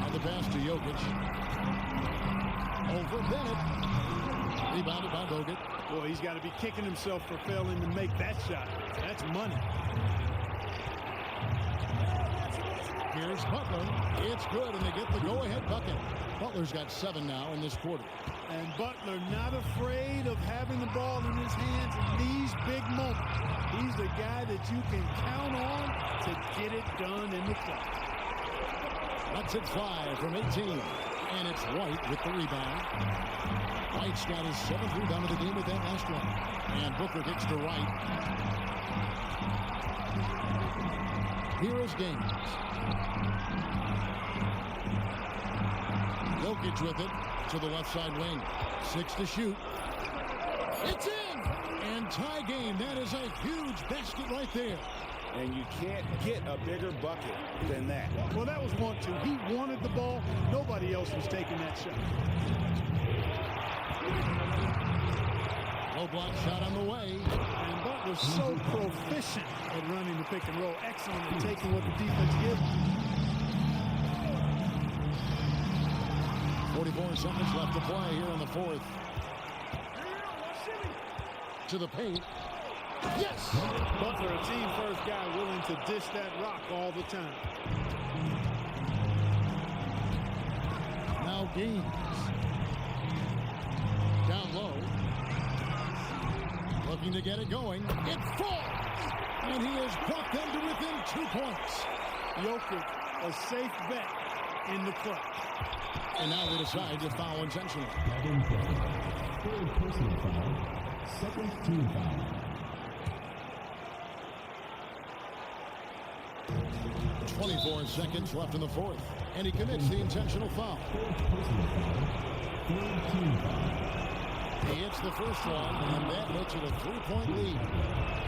On the pass to Jokic. Over Bennett. Rebounded by Bogut. Boy, he's got to be kicking himself for failing to make that shot. That's money. Here's Butler. It's good, and they get the go-ahead bucket. Butler's got 7 now in this quarter. And Butler not afraid of having the ball in his hands in these big moments. He's the guy that you can count on to get it done in the clutch. Lets it fly from 18. And it's White with the rebound. White's got his 7th rebound of the game with that last one. And Booker kicks to right. Here is Gaines. Jokic with it to the left side wing. 6 to shoot. It's in! And tie game. That is a huge basket right there. And you can't get a bigger bucket than that. Well, that was 1-2. He wanted the ball. Nobody else was taking that shot. Low block shot on the way. And Buck was so proficient at running the pick and roll. Excellent at taking what the defense gives. 44 seconds left to play here in the 4th. To the paint. Yes! Butler, a team-first guy, willing to dish that rock all the time. Now Gaines. Down low. Looking to get it going. It falls! And he has brought them to within 2 points. Jokic, a safe bet in the clutch. And now they decide to foul intentionally. Third personal foul. Second team foul. 24 seconds left in the 4th. And he commits the intentional foul. Fourth personal foul. Third team foul. He hits the first one, and that makes it a 3-point lead.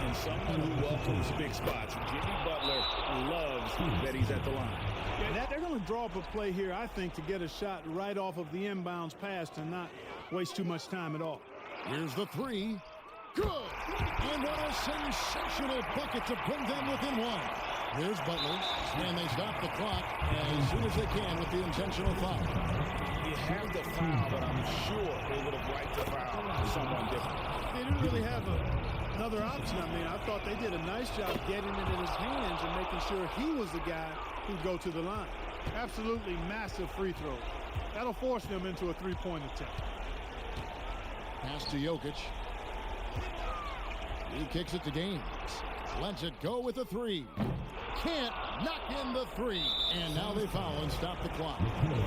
And someone who welcomes big spots. Jimmy Butler loves that he's at the line. Yeah, they're going to draw up a play here, I think, to get a shot right off of the inbounds pass and not waste too much time at all. Here's the 3. Good! And what a sensational bucket to bring them within 1. Here's Butler, and they stop the clock as soon as they can with the intentional foul. You have the foul, but I'm sure they would have liked to foul someone different. They didn't really have another option. I mean, I thought they did a nice job getting it in his hands and making sure he was the guy who'd go to the line. Absolutely massive free throw. That'll force them into a 3-point attempt. Pass to Jokic. He kicks it to Gaines. Lets it go with the 3. Can't knock in the 3. And now they foul and stop the clock.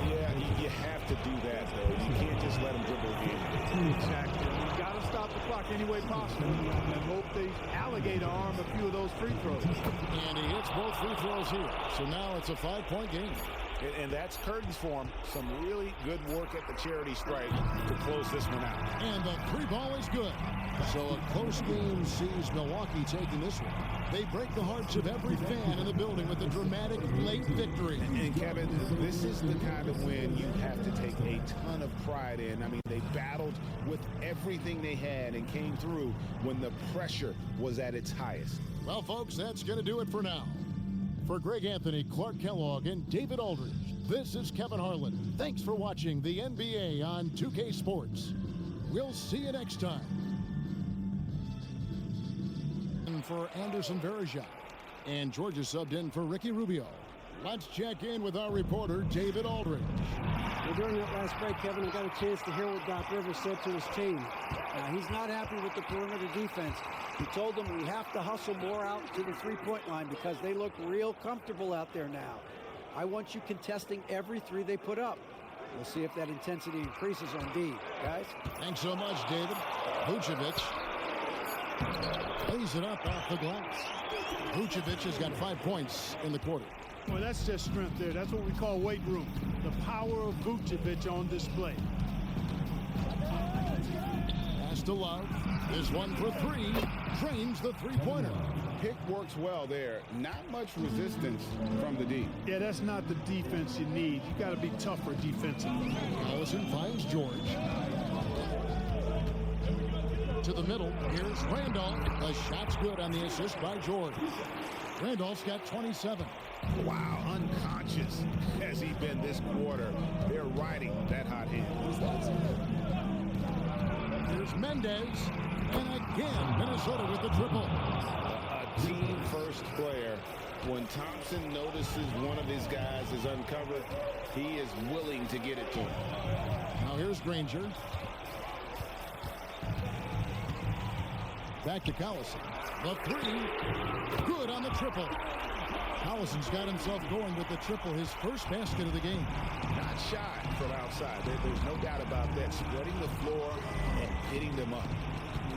Yeah, you have to do that, though. You can't just let him dribble again. Exactly. You've got to stop the clock any way possible and hope they alligator arm a few of those free throws. And he hits both free throws here. So now it's a 5-point game. And that's curtains for him. Some really good work at the charity stripe to close this one out. And the 3 ball is good. So a close game sees Milwaukee taking this one. They break the hearts of every fan in the building with a dramatic late victory. And Kevin, this is the kind of win you have to take a ton of pride in. I mean, they battled with everything they had and came through when the pressure was at its highest. Well, folks, that's going to do it for now. For Greg Anthony, Clark Kellogg, and David Aldridge, this is Kevin Harlan. Thanks for watching the NBA on 2K Sports. We'll see you next time. For Anderson Varejao, and Georgia subbed in for Ricky Rubio. Let's check in with our reporter, David Aldridge. Well, during that last break, Kevin, I got a chance to hear what Doc Rivers said to his team. He's not happy with the perimeter defense. He told them we have to hustle more out to the 3-point line because they look real comfortable out there now. I want you contesting every 3 they put up. We'll see if that intensity increases on D, guys. Thanks so much, David. Vucevic plays it up off the glass. Vucevic has got 5 points in the quarter. Well, that's just strength there. That's what we call weight room. The power of Vucevic on display. Pass to Love. This one for 3. Drains the 3-pointer. Pick works well there. Not much resistance from the D. Yeah, that's not the defense you need. You got to be tougher defensively. Allison finds George. To the middle. Here's Randolph. The shot's good on the assist by George. Randolph's got 27. Wow, unconscious has he been this quarter. They're riding that hot hand. Here's Mendez. And again, Minnesota with the triple. A team-first player. When Thompson notices one of his guys is uncovered, he is willing to get it to him. Now here's Granger. Back to Collison. The 3. Good on the triple. Collison's got himself going with the triple, his first basket of the game. Not shy from outside. There's no doubt about that. Spreading the floor and hitting them up.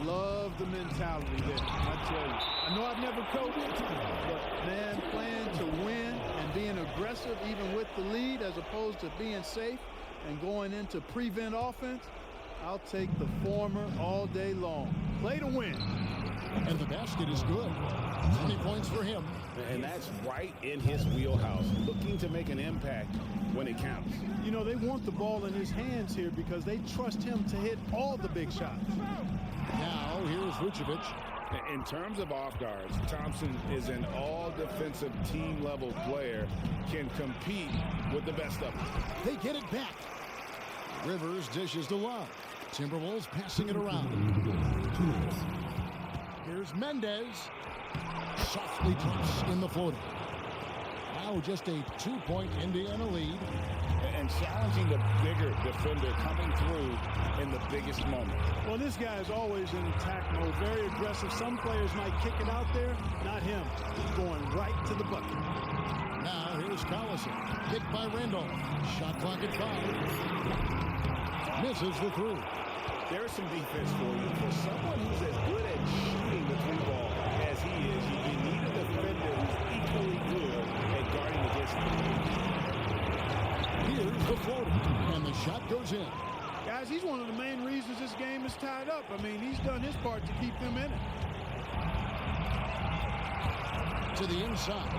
Love the mentality there, I tell you. I know I've never coached, but, man, playing to win and being aggressive even with the lead as opposed to being safe and going into prevent offense, I'll take the former all day long. Play to win. And the basket is good. 20 points for him. And that's right in his wheelhouse, looking to make an impact when it counts. You know, they want the ball in his hands here because they trust him to hit all the big shots. Now, here's Vucevic. In terms of off guards, Thompson is an all-defensive team-level player, can compete with the best of them. They get it back. Rivers dishes to Love. Timberwolves passing it around. Here's Mendez. Softly drops in the floater. Now just a 2-point Indiana lead. And challenging the bigger defender coming through in the biggest moment. Well, this guy is always in attack mode, very aggressive. Some players might kick it out there, not him. He's going right to the bucket. Now here's Collison. Hit by Randolph. Shot clock at 5. Misses the three. There's some defense for you. For someone who's as good at shooting the three ball as he is, you need a defender who's equally good at guarding against him. Here's the floater, and the shot goes in. Guys, he's one of the main reasons this game is tied up. I mean, he's done his part to keep them in it. To the inside.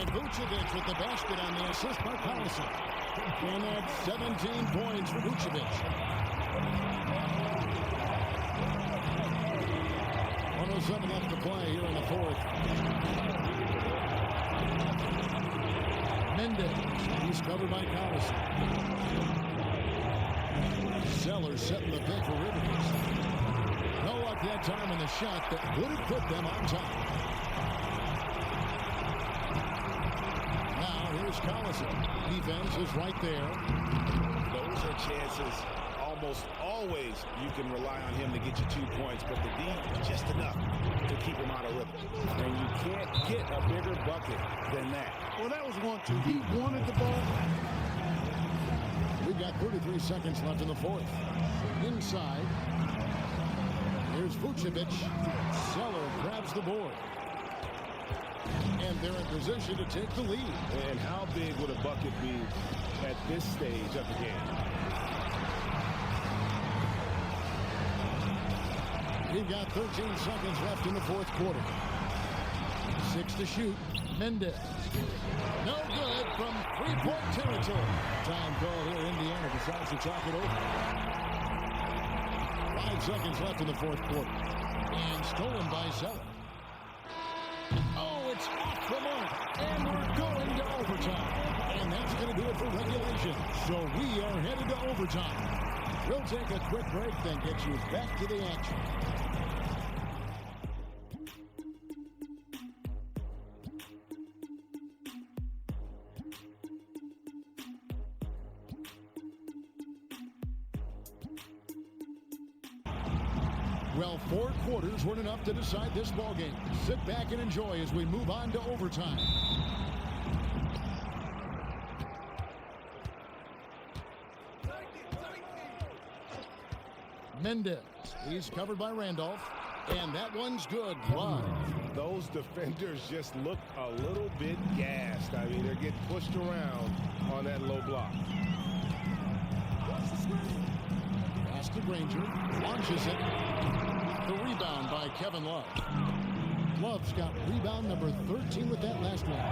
And Vucevic with the basket on the assist by Collison. And that's 17 points for Vucevic. 107 left to play here in the fourth. Mendez, he's covered by Collison. Sellers setting the pick for Rivers. No luck that time in the shot that would have put them on top. Now here's Collison. Defense is right there. Those are chances almost always you can rely on him to get you 2 points, but the D is just enough to keep him out of rhythm. And you can't get a bigger bucket than that. Well, that was 1-2. He wanted the ball. We've got 33 seconds left in the fourth. Inside. Here's Vucevic. Zeller grabs the board. And they're in position to take the lead. And how big would a bucket be at this stage of the game? We've got 13 seconds left in the fourth quarter. 6 to shoot. Mendez. No good from three-point territory. Time call here. Indiana decides to talk it over. 5 seconds left in the fourth quarter. And stolen by Zeller. Oh, it's off the mark. And we're going to overtime. And that's going to do it for regulation. So we are headed to overtime. We'll take a quick break, then get you back to the action. Well, 4 quarters weren't enough to decide this ballgame. Sit back and enjoy as we move on to overtime. Mendez. He's covered by Randolph. And that one's good. Live. Those defenders just look a little bit gassed. I mean, they're getting pushed around on that low block. Pass to Granger. Launches it. The rebound by Kevin Love. Love's got rebound number 13 with that last one.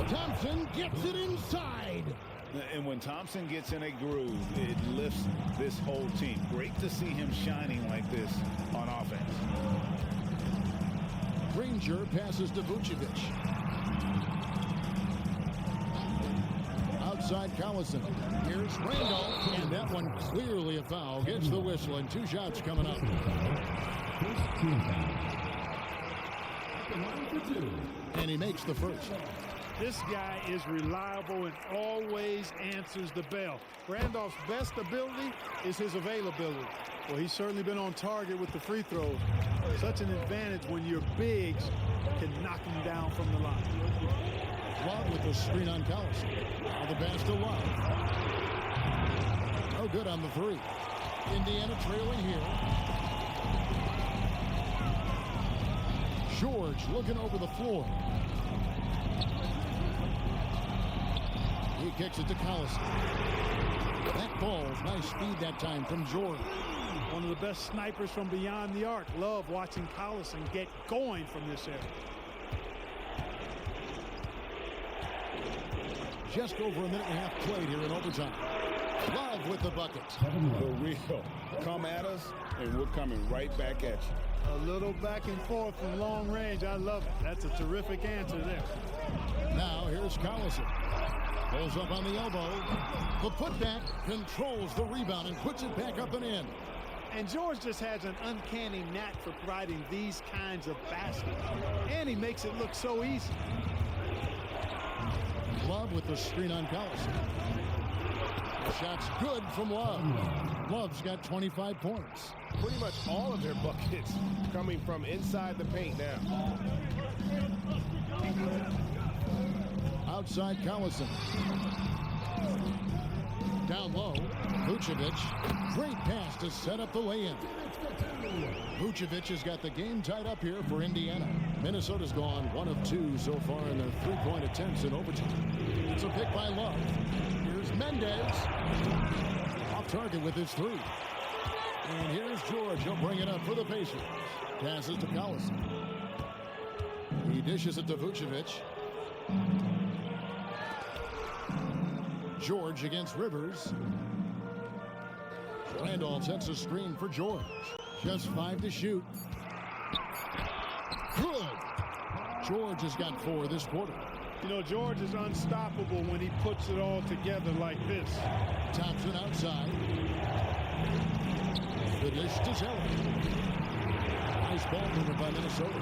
Thompson gets it inside. And when Thompson gets in a groove, it lifts this whole team. Great to see him shining like this on offense. Granger passes to Vucevic. Outside Collison. Here's Randolph. And that one clearly a foul. Gets the whistle and 2 shots coming up. And he makes the first. This guy is reliable and always answers the bell. Randolph's best ability is his availability. Well, he's certainly been on target with the free throws. Such an advantage when your bigs can knock him down from the line. Love with the screen on Collison. Now the pass to Love. No good on the three. Indiana trailing here. George looking over the floor. He kicks it to Collison. That ball's nice speed that time from George. One of the best snipers from beyond the arc. Love watching Collison get going from this area. Just over a minute and a half played here in overtime. Love with the bucket. For real. Come at us, and we're coming right back at you. A little back and forth from long range. I love it. That's a terrific answer there. Now here's Collison. Pulls up on the elbow. The putback controls the rebound and puts it back up and in. And George just has an uncanny knack for providing these kinds of baskets. And he makes it look so easy. Love with the screen on Collison. The shot's good from Love. Love's got 25 points. Pretty much all of their buckets coming from inside the paint now. Outside Collison. Down low, Vucevic. Great pass to set up the lay-in. Vucevic has got the game tied up here for Indiana. Minnesota's gone 1 of 2 so far in their three-point attempts in overtime. It's a pick by Love. Here's Mendez. Off target with his three. And here's George. He'll bring it up for the Pacers. Passes to Collison. He dishes it to Vucevic. George against Rivers. Randolph sets a screen for George. Just 5 to shoot. Good. George has got 4 this quarter. You know, George is unstoppable when he puts it all together like this. Thompson outside. The dish to Zeller. Nice ball movement by Minnesota.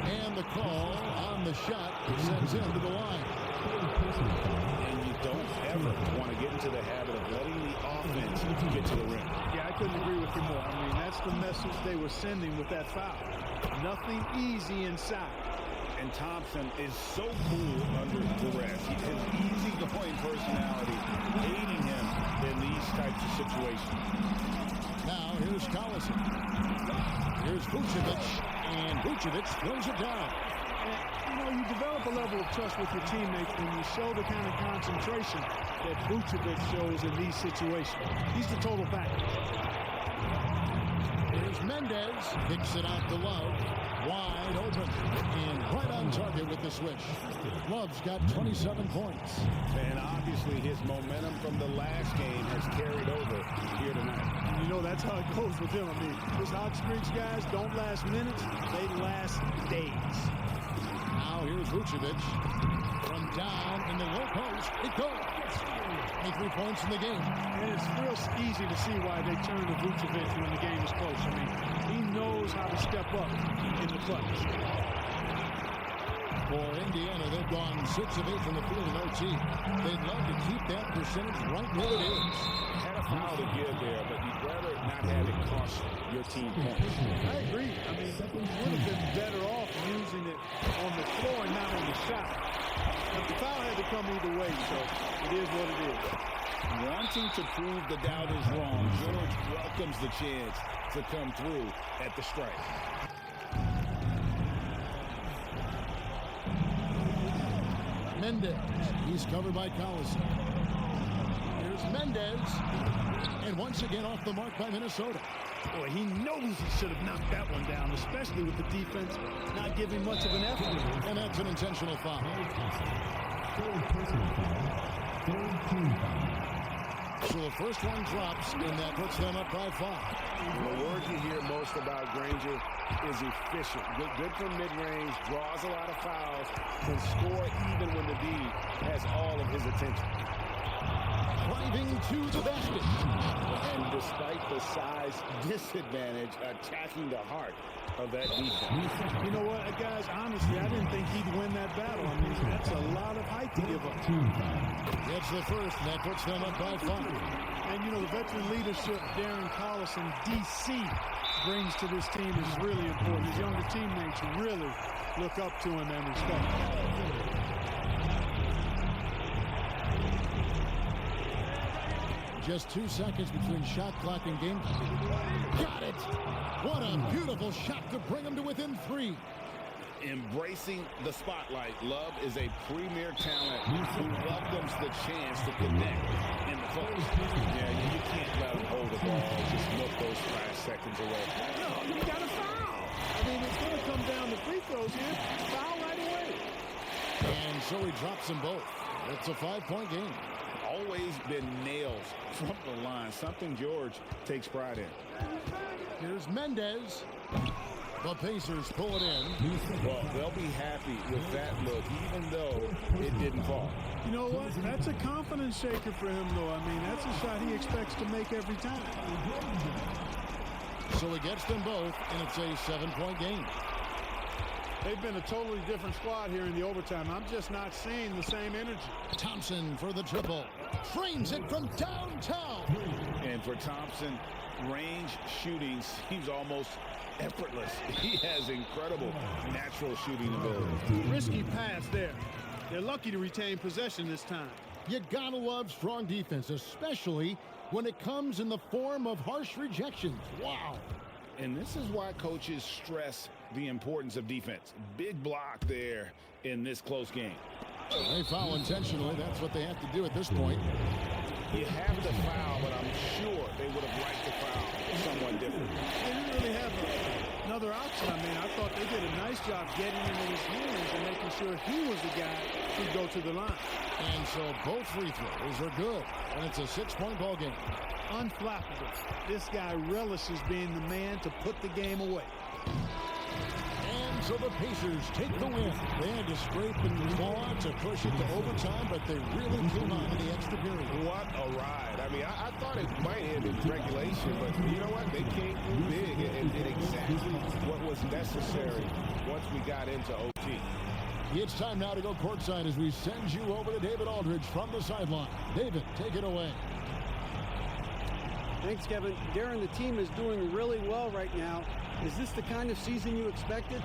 And the call on the shot sends him to the line. And you don't ever want to get into the habit of letting the offense get to the rim. Yeah, I couldn't agree with you more. I mean, that's the message they were sending with that foul. Nothing easy inside. And Thompson is so cool under duress. His easy-going personality aiding him in these types of situations. Now here's Collison. Here's Vucevic. And Vucevic throws it down. And, you know, you develop a level of trust with your teammates when you show the kind of concentration that Vucevic shows in these situations. He's the total package. Here's Mendez. Kicks it out to Love. Wide open. And right on target with the switch. Love's got 27 points. And obviously his momentum from the last game has carried over here tonight. And you know, that's how it goes with him. I mean, his hot streaks, guys, don't last minutes. They last days. Now here's Vucevic. From down in the low post. It goes. 23 points in the game. And it's real easy to see why they turn to Vucevic when the game is close. I mean, he knows how to step up in the clutch. For Indiana, they've gone 6 of 8 from the field in OT. They'd love to keep that percentage right where it is. Had a foul to give there, but you'd rather not have it cost your team points. I agree. I mean, we would have been better off using it on the floor and not on the shot. But the foul had to come either way, so it is what it is. Wanting to prove the doubters wrong, George welcomes the chance to come through at the strike. Mendez. He's covered by Collison. Here's Mendez. And once again off the mark by Minnesota. Boy, he knows he should have knocked that one down, especially with the defense not giving much of an effort. And that's an intentional foul. So the first one drops, and that puts them up by 5. The word you hear most about Granger is efficient. Good from mid-range, draws a lot of fouls, can score even when the D has all of his attention. driving to the basket. And despite the size disadvantage, attacking the heart of that defense. You know what, guys, honestly, I didn't think he'd win that battle. I mean, that's a lot of height to give up. Gets the first, and that puts them up by 5. And, you know, the veteran leadership Darren Collison, D.C., brings to this team is really important. His younger teammates really look up to him and respect him. Just 2 seconds between shot clock and game clock. Got it! What a beautiful shot to bring them to within 3. Embracing the spotlight, Love is a premier talent who welcomes the chance to connect in the close. Yeah, you can't let him hold the ball, just look those 5 seconds away. No, you got to foul. I mean, it's going to come down to free throws here. Foul right away. And so he drops them both. It's a 5-point game. Always been nails from the line, something George takes pride in. Here's Mendez. The Pacers pull it in. Well, they'll be happy with that look, even though it didn't fall. You know what? That's a confidence shaker for him, though. I mean, that's a shot he expects to make every time. So he gets them both, and it's a 7-point game. They've been a totally different squad here in the overtime. I'm just not seeing the same energy. Thompson for the triple. Frames it from downtown. And for Thompson, range shooting seems almost effortless. He has incredible natural shooting ability. Risky pass there. They're lucky to retain possession this time. You gotta love strong defense, especially when it comes in the form of harsh rejections. Wow. And this is why coaches stress the importance of defense. Big block there in this close game. They foul intentionally. That's what they have to do at this point. You have to foul, but I'm sure they would have liked to foul someone different. They didn't really have another option. I mean, I thought they did a nice job getting him in his hands and making sure he was the guy who'd go to the line. And so both free throws are good. And it's a 6-point ball game. Unflappable. This guy relishes being the man to put the game away. And so the Pacers take the win. They had to scrape and claw to push it to overtime, but they really came on in the extra period. What a ride. I mean, I thought it might end in regulation, but you know what? They came through big and did exactly what was necessary once we got into OT. It's time now to go courtside as we send you over to David Aldridge from the sideline. David, take it away. Thanks, Kevin. Darren, the team is doing really well right now. Is this the kind of season you expected?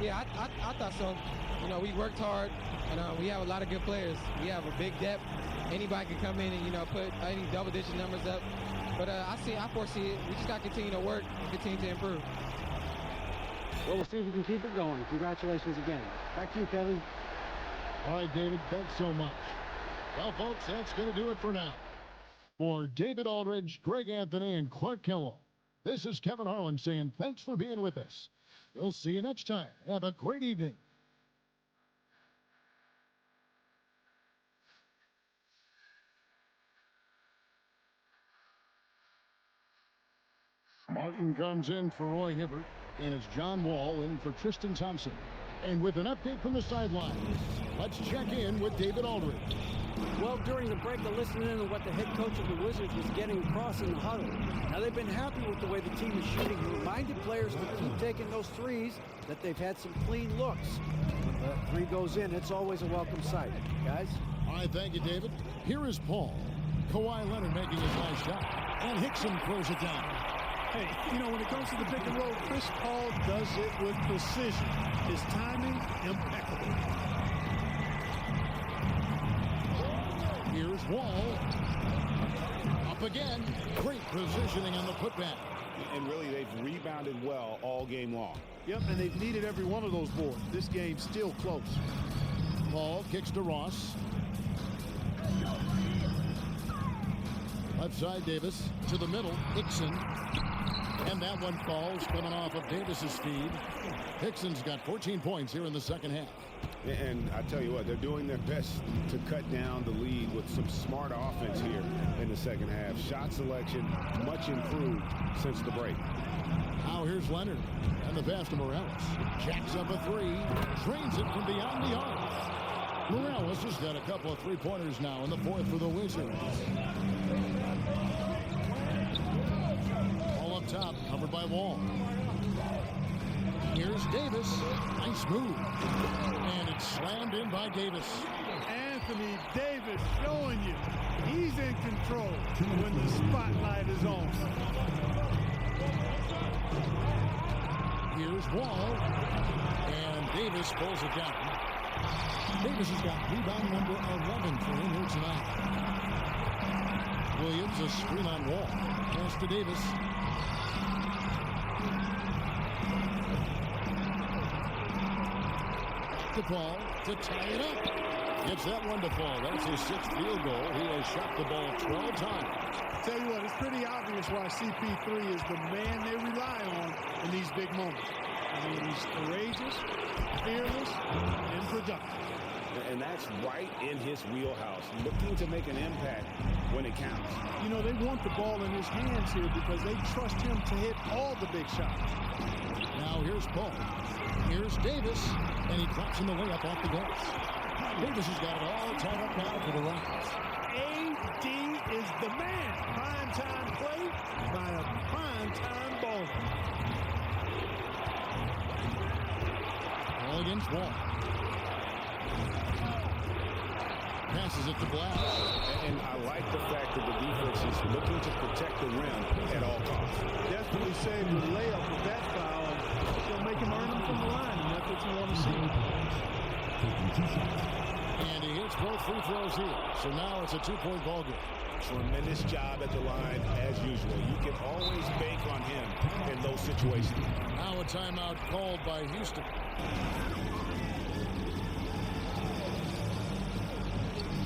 Yeah, I thought so. You know, we worked hard, and we have a lot of good players. We have a big depth. Anybody can come in and, you know, put any double-digit numbers up. But I foresee it. We just got to continue to work and continue to improve. Well, we'll see if we can keep it going. Congratulations again. Back to you, Kevin. All right, David, thanks so much. Well, folks, that's going to do it for now. For David Aldridge, Greg Anthony, and Clark Kellogg, this is Kevin Harlan saying thanks for being with us. We'll see you next time. Have a great evening. Martin comes in for Roy Hibbert, and it's John Wall in for Tristan Thompson. And with an update from the sidelines, let's check in with David Aldridge. Well, during the break, I listened in on what the head coach of the Wizards was getting across in the huddle. Now, they've been happy with the way the team is shooting. He reminded players to keep taking those threes, that they've had some clean looks. When the three goes in, it's always a welcome sight. Guys? All right, thank you, David. Here is Paul. Kawhi Leonard making his last shot. And Hickson throws it down. Hey, you know, when it comes to the pick and roll, Chris Paul does it with precision. His timing, impeccable. Here's Wall. Up again. Great positioning on the putback. And really, they've rebounded well all game long. Yep, and they've needed every one of those boards. This game's still close. Paul kicks to Ross. Left side, Davis. To the middle, Hickson. And that one falls, coming off of Davis's feed. Hickson's got 14 points here in the second half. And I tell you what, they're doing their best to cut down the lead with some smart offense here in the second half. Shot selection much improved since the break. Now here's Leonard. And the pass to Morales. Jacks up a three. Drains it from beyond the arc. Morales has got a couple of three-pointers now in the fourth for the Wizards. All up top, covered by Wall. Here's Davis. Nice move. And it's slammed in by Davis. Anthony Davis showing you he's in control when the spotlight is on. Here's Wall. And Davis pulls it down. Davis has got rebound number 11 for him here tonight. Williams, a screen on Wall. Pass to Davis. To Paul to tie it up. Gets that one to fall. That's his sixth field goal. He has shot the ball 12 times. Tell you what, it's pretty obvious why CP3 is the man they rely on in these big moments. I mean, he's courageous, fearless, and productive. And that's right in his wheelhouse, looking to make an impact when it counts. You know, they want the ball in his hands here because they trust him to hit all the big shots. Now here's Paul. Here's Davis, and he drops in the layup off the glass. Davis has got it all tied up now for the Rockets. AD is the man. Prime time play by a prime time ball. All against Wall. Passes it to Black. And I like the fact that the defense is looking to protect the rim at all costs. Definitely saved the layup with that foul. They'll make him earn them from the line, and that's what you want to see. And he hits both free throws here. So now it's a two-point ball game. Tremendous job at the line as usual. You can always bank on him in those situations. Now a timeout called by Houston.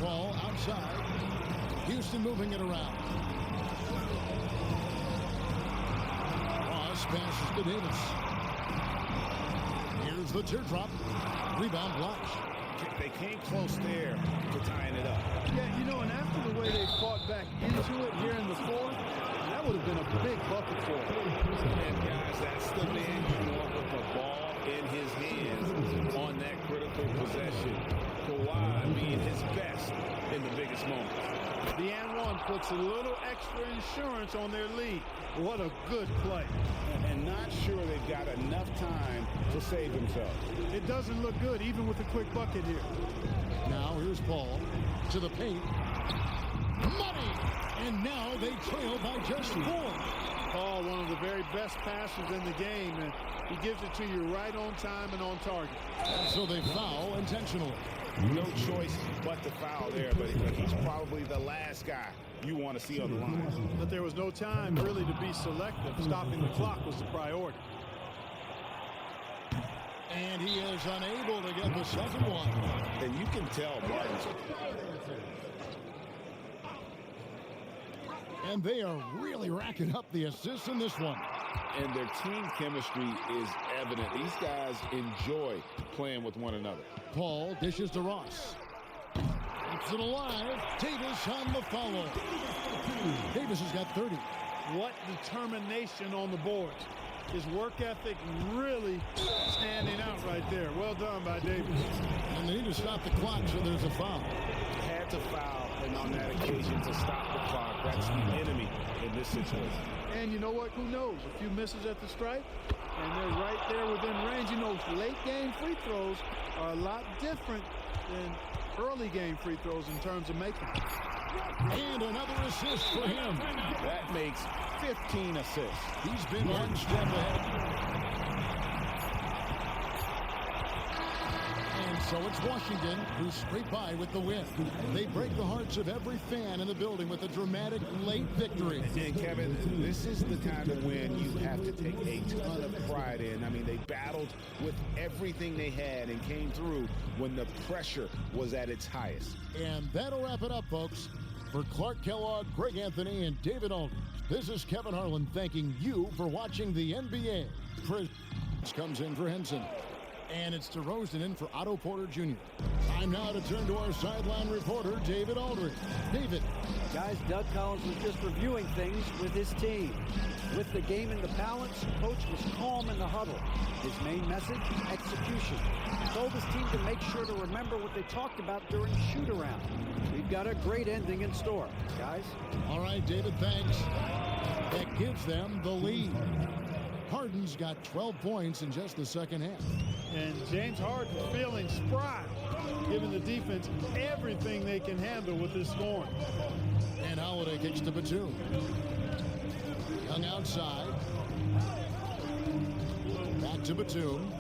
Ball outside. Houston moving it around. Ross passes to Davis. Here's the teardrop. Rebound blocked. They came close there to tying it up. Yeah, you know, and after the way they fought back into it here in the fourth, that would have been a big bucket for him. And guys, that's the man you want with the ball in his hands on that critical possession. Kawhi being his best in the biggest moments. The and one puts a little extra insurance on their lead. What a good play. And not sure they've got enough time to save themselves. It doesn't look good, even with a quick bucket here. Now here's Paul to the paint. Money! And now they trail by just 4. Paul, one of the very best passers in the game, and he gives it to you right on time and on target. So they foul intentionally. No choice but to foul there, but he's probably the last guy you want to see on the line. But there was no time really to be selective. Stopping the clock was the priority. And he is unable to get the second one. And you can tell Barton's. And they are really racking up the assists in this one. And their team chemistry is evident. These guys enjoy playing with one another. Paul dishes to Ross. Keeps it alive. Davis on the follow. Davis has got 30. What determination on the boards. His work ethic really standing out right there. Well done by Davis. And they need to stop the clock, so there's a foul. Had to foul, and on that occasion to stop the clock. That's the enemy in this situation. And you know what? Who knows? A few misses at the stripe, and they're right there within range. You know, late game free throws are a lot different than early game free throws in terms of making them. And another assist for him. That makes 15 assists. He's been one step ahead. And so it's Washington who scrape by with the win. They break the hearts of every fan in the building with a dramatic late victory. And Kevin, this is the kind of win you have to take a ton of pride in. I mean, they battled with everything they had and came through when the pressure was at its highest. And that'll wrap it up, folks. For Clark Kellogg, Greg Anthony, and David Aldridge, this is Kevin Harlan thanking you for watching the NBA. Chris comes in for Henson. And it's DeRozan in for Otto Porter Jr. Time now to turn to our sideline reporter, David Aldridge. David. Guys, Doug Collins was just reviewing things with his team. With the game in the balance, coach was calm in the huddle. His main message, execution. He told his team to make sure to remember what they talked about during shoot-around. We've got a great ending in store, guys. All right, David, thanks. That gives them the lead. Harden's got 12 points in just the second half. And James Harden feeling spry, giving the defense everything they can handle with this scoring. And Holiday kicks to Batum. Young outside. Back to Batum.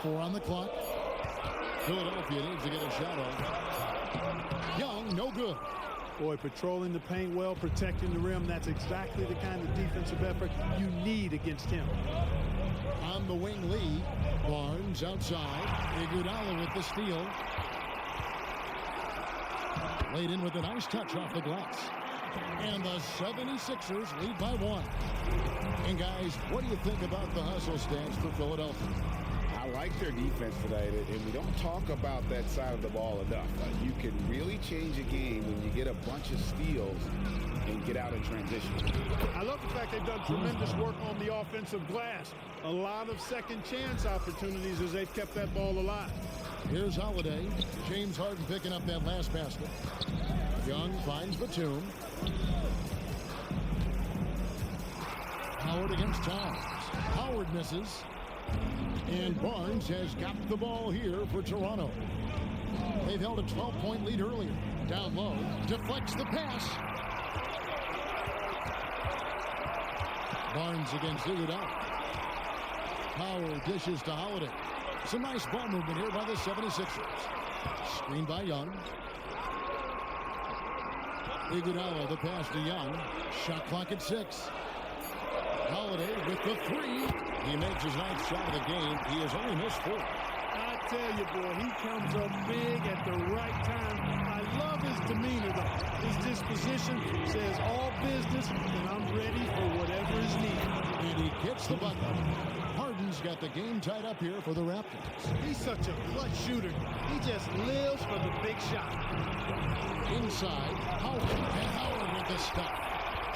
4 on the clock. Philadelphia needs to get a shot off. Young, no good. Boy, patrolling the paint well, protecting the rim. That's exactly the kind of defensive effort you need against him. On the wing, Lee. Barnes outside. Iguodala with the steal. Laid in with a nice touch off the glass. And the 76ers lead by 1. And guys, what do you think about the hustle stance for Philadelphia? I like their defense tonight, and we don't talk about that side of the ball enough. You can really change a game when you get a bunch of steals and get out in transition. I love the fact they've done tremendous work on the offensive glass. A lot of second chance opportunities as they've kept that ball alive. Here's Holiday. James Harden picking up that last basket. Young finds Batum. Howard against Towns. Howard misses. And Barnes has got the ball here for Toronto. They've held a 12-point lead earlier. Down low. Deflects the pass. Barnes against Iguodala. Howard dishes to Holiday. Some nice ball movement here by the 76ers. Screen by Young. Iguodala, the pass to Young. Shot clock at 6. Holiday with the 3. He makes his ninth shot of the game. He has only missed 4. I tell you, boy, he comes up big at the right time. I love his demeanor, though. His disposition says all business, and I'm ready for whatever is needed. And he gets the bucket. Harden's got the game tied up here for the Raptors. He's such a clutch shooter. He just lives for the big shot. Inside, Howard. And Howard with the stop.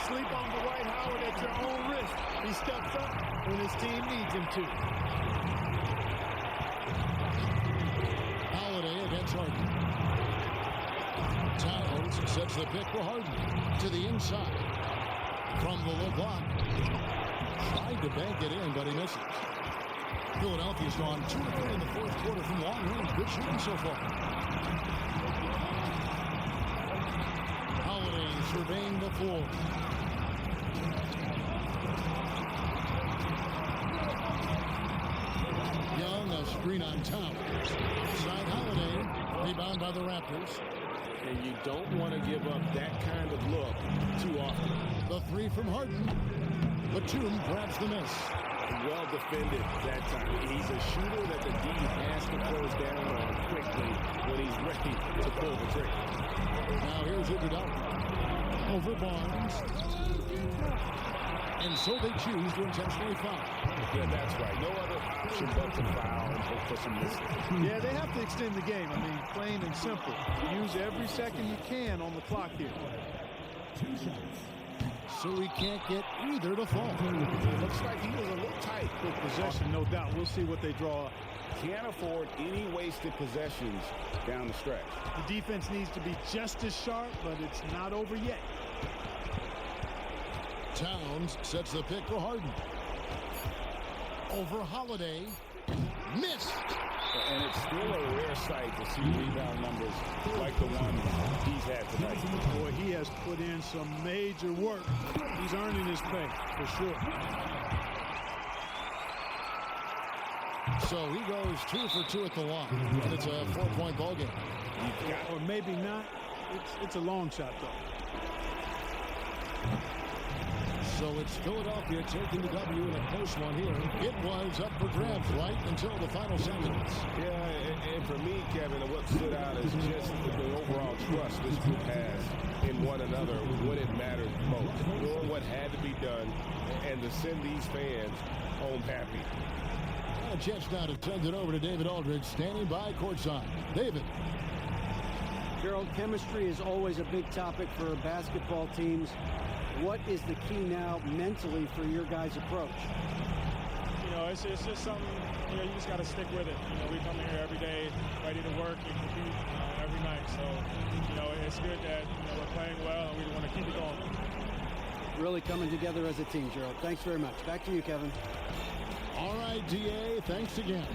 Sleep on the Dwight Howard at your own risk. He steps up when his team needs him to. Holiday against Harden. Towns sets the pick for Harden to the inside. From the low block. Tried to bank it in, but he misses. Philadelphia's gone 2 of 3 in the fourth quarter from long range. Good shooting so far. Holiday surveying the floor. Young, a screen on Towns. Side Holiday, rebound by the Raptors. And you don't want to give up that kind of look too often. The 3 from Harden. Batum grabs the miss. Well defended that time. He's a shooter that the D has to close down on quickly when he's ready to pull the trigger. Now here's Iguodala. Over Barnes. And so they choose to intentionally foul. Yeah, that's right. No other option but to foul and hope for some misses. Yeah, they have to extend the game. I mean, plain and simple. Use every second you can on the clock here. 2 shots. So he can't get either to fall. It looks like he was a little tight. Good possession, no doubt. We'll see what they draw up. Can't afford any wasted possessions down the stretch. The defense needs to be just as sharp, but it's not over yet. Towns sets the pick for Harden. Over Holiday. Missed. And it's still a rare sight to see rebound numbers like the one he's had tonight. Boy, he has put in some major work. He's earning his pay, for sure. So he goes 2 for 2 at the line. And it's a 4-point ball game. Or maybe not. It's a long shot, though. So it's Philadelphia taking the W in a close one here. It was up for grabs right until the final seconds. Yeah, and for me, Kevin, what stood out is just the overall trust this group has in one another when it mattered most. Doing what had to be done and to send these fans home happy. Jets now to send it over to David Aldridge, standing by courtside. David. Gerald, chemistry is always a big topic for basketball teams. What is the key now mentally for your guys' approach? You know, it's just something, you know, you just got to stick with it. You know, we come in here every day ready to work and compete every night. So, you know, it's good that, you know, we're playing well and we want to keep it going. Really coming together as a team, Gerald. Thanks very much. Back to you, Kevin. All right, DA, thanks again.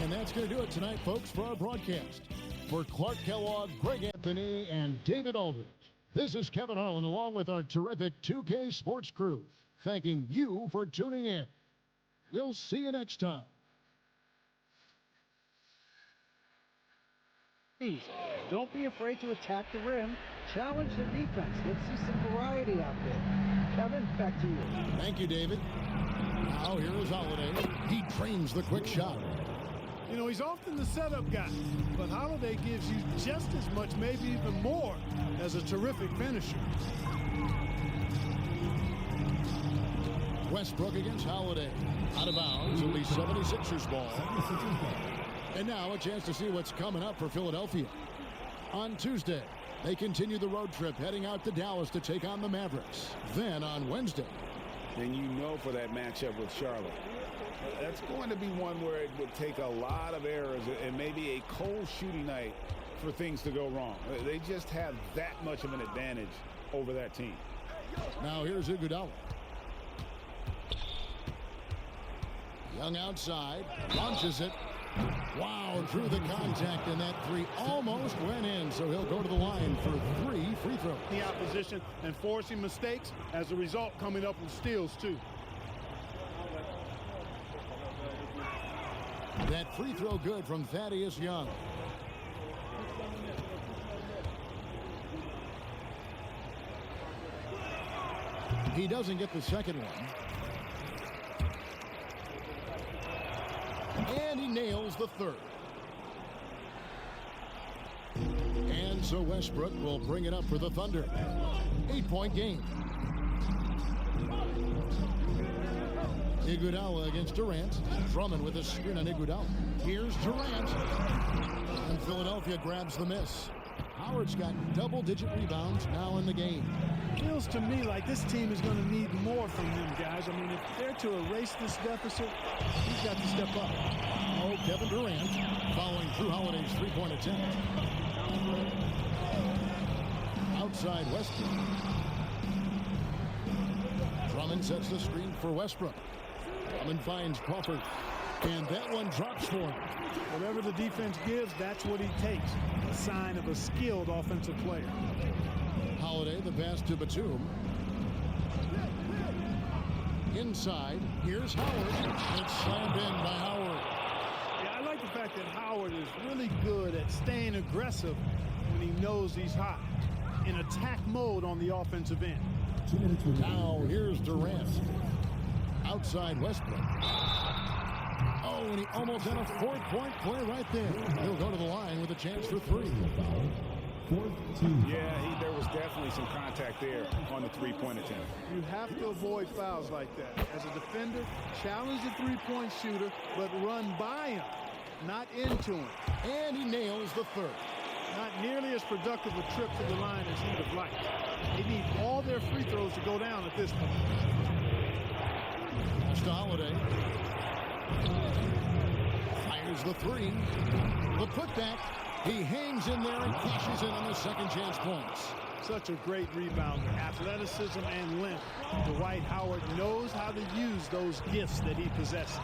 And that's going to do it tonight, folks, for our broadcast. For Clark Kellogg, Greg Anthony, and David Aldridge, this is Kevin Harlan along with our terrific 2K Sports crew, thanking you for tuning in. We'll see you next time. Please, don't be afraid to attack the rim. Challenge the defense. Let's see some variety out there. Kevin, back to you. Thank you, David. Now here is Holiday. He trains the quick shot. You know, he's often the setup guy, but Holiday gives you just as much, maybe even more, as a terrific finisher. Westbrook against Holiday. Out of bounds, it'll be 76ers ball. And now a chance to see what's coming up for Philadelphia. On Tuesday, they continue the road trip heading out to Dallas to take on the Mavericks. Then on Wednesday. And you know for that matchup with Charlotte, that's going to be one where it would take a lot of errors and maybe a cold shooting night for things to go wrong. They just have that much of an advantage over that team. Now here's Iguodala. Young outside, launches it. Wow, through the contact, and that three almost went in, so he'll go to the line for 3 free throws. The opposition and forcing mistakes, as a result, coming up with steals, too. That free throw good from Thaddeus Young. He doesn't get the second one. And he nails the third. And so Westbrook will bring it up for the Thunder. 8-point game. Iguodala against Durant. Drummond with a screen on Iguodala. Here's Durant. And Philadelphia grabs the miss. Howard's got double-digit rebounds now in the game. Feels to me like this team is going to need more from them guys. I mean, if they're to erase this deficit, he's got to step up. Oh, Kevin Durant following through Holiday's three-point attempt. Outside Westbrook. Drummond sets the screen for Westbrook. Drummond finds Crawford. And that one drops for him. Whatever the defense gives, that's what he takes. A sign of a skilled offensive player. Holiday, the pass to Batum. Inside, here's Howard. And it's slammed in by Howard. Yeah, I like the fact that Howard is really good at staying aggressive when he knows he's hot. In attack mode on the offensive end. Now, here's Durant. Outside Westbrook. Oh, and he almost had a 4-point play right there. He'll go to the line with a chance for 3. Yeah, there was definitely some contact there on the three-point attempt. You have to avoid fouls like that. As a defender, challenge the three-point shooter, but run by him, not into him. And he nails the third. Not nearly as productive a trip to the line as he would have liked. They need all their free throws to go down at this point. That's to Holiday. Fires the 3. The putback. He hangs in there and cashes in on the second chance points. Such a great rebounder. Athleticism and length. Dwight Howard knows how to use those gifts that he possesses.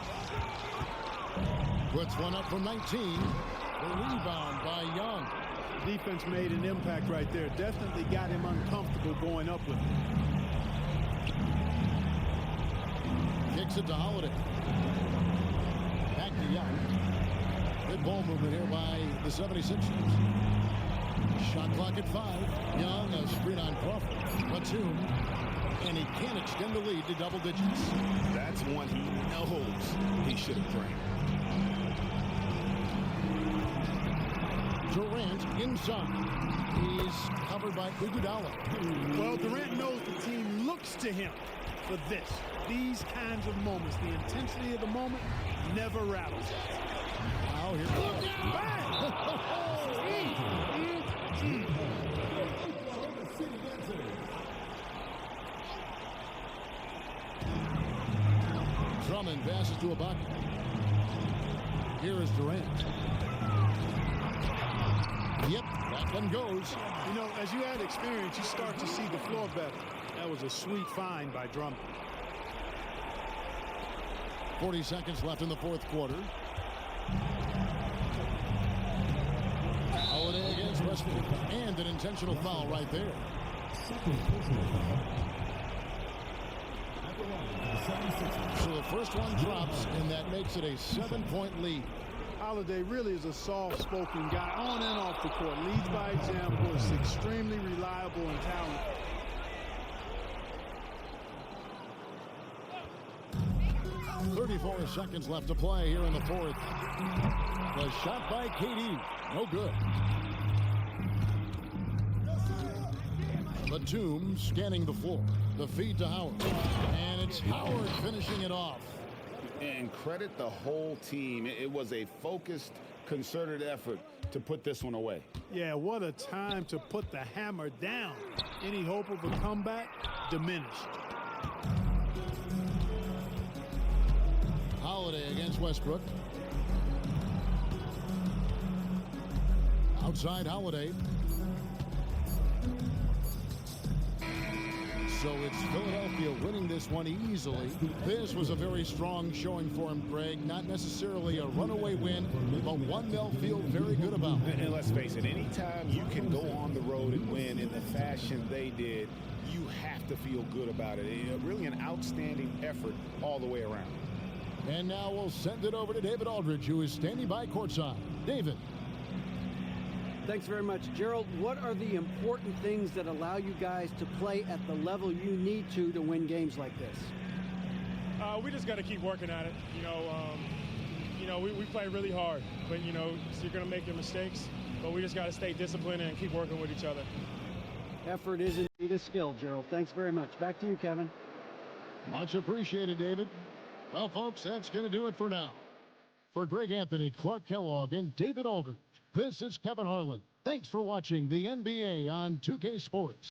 Puts one up from 19. The rebound by Young. The defense made an impact right there. Definitely got him uncomfortable going up with it. Kicks it to Holiday. Back to Young. Good ball movement here by the 76ers. Shot clock at 5. Young, a screen on Crawford. Batum. and he can't extend the lead to double digits. That's one he knows he should have drained. Durant inside. He's covered by Iguodala. Well, Durant knows the team looks to him for this. These kinds of moments, the intensity of the moment never rattles us. Now here Drummond passes to Ibaka. Here is Durant. Yep, that one goes. You know, as you add experience, you start to see the floor better. That was a sweet find by Drummond. 40 seconds left in the fourth quarter. Holiday against Westbrook. And an intentional foul right there. Second personal foul. So the first one drops, and that makes it a 7-point lead. Holiday really is a soft-spoken guy on and off the court. Leads by example. Is extremely reliable and talented. .34 seconds left to play here in the fourth. The shot by KD. No good. Batum scanning the floor. The feed to Howard. And it's Howard finishing it off. And credit the whole team. It was a focused, concerted effort to put this one away. Yeah, what a time to put the hammer down. Any hope of a comeback diminished. Holiday against Westbrook. Outside Holiday. So it's Philadelphia winning this one easily. This was a very strong showing for him, Greg. Not necessarily a runaway win, but one they'll feel very good about. And let's face it, anytime you can go on the road and win in the fashion they did, you have to feel good about it. Really an outstanding effort all the way around. And now we'll send it over to David Aldridge, who is standing by courtside. David. Thanks very much, Gerald. What are the important things that allow you guys to play at the level you need to win games like this? We just got to keep working at it. We play really hard, but so you're going to make your mistakes, but we just got to stay disciplined and keep working with each other. Effort is indeed a skill, Gerald. Thanks very much. Back to you, Kevin. Much appreciated, David. Well, folks, that's going to do it for now. For Greg Anthony, Clark Kellogg, and David Aldridge, this is Kevin Harlan. Thanks for watching the NBA on 2K Sports.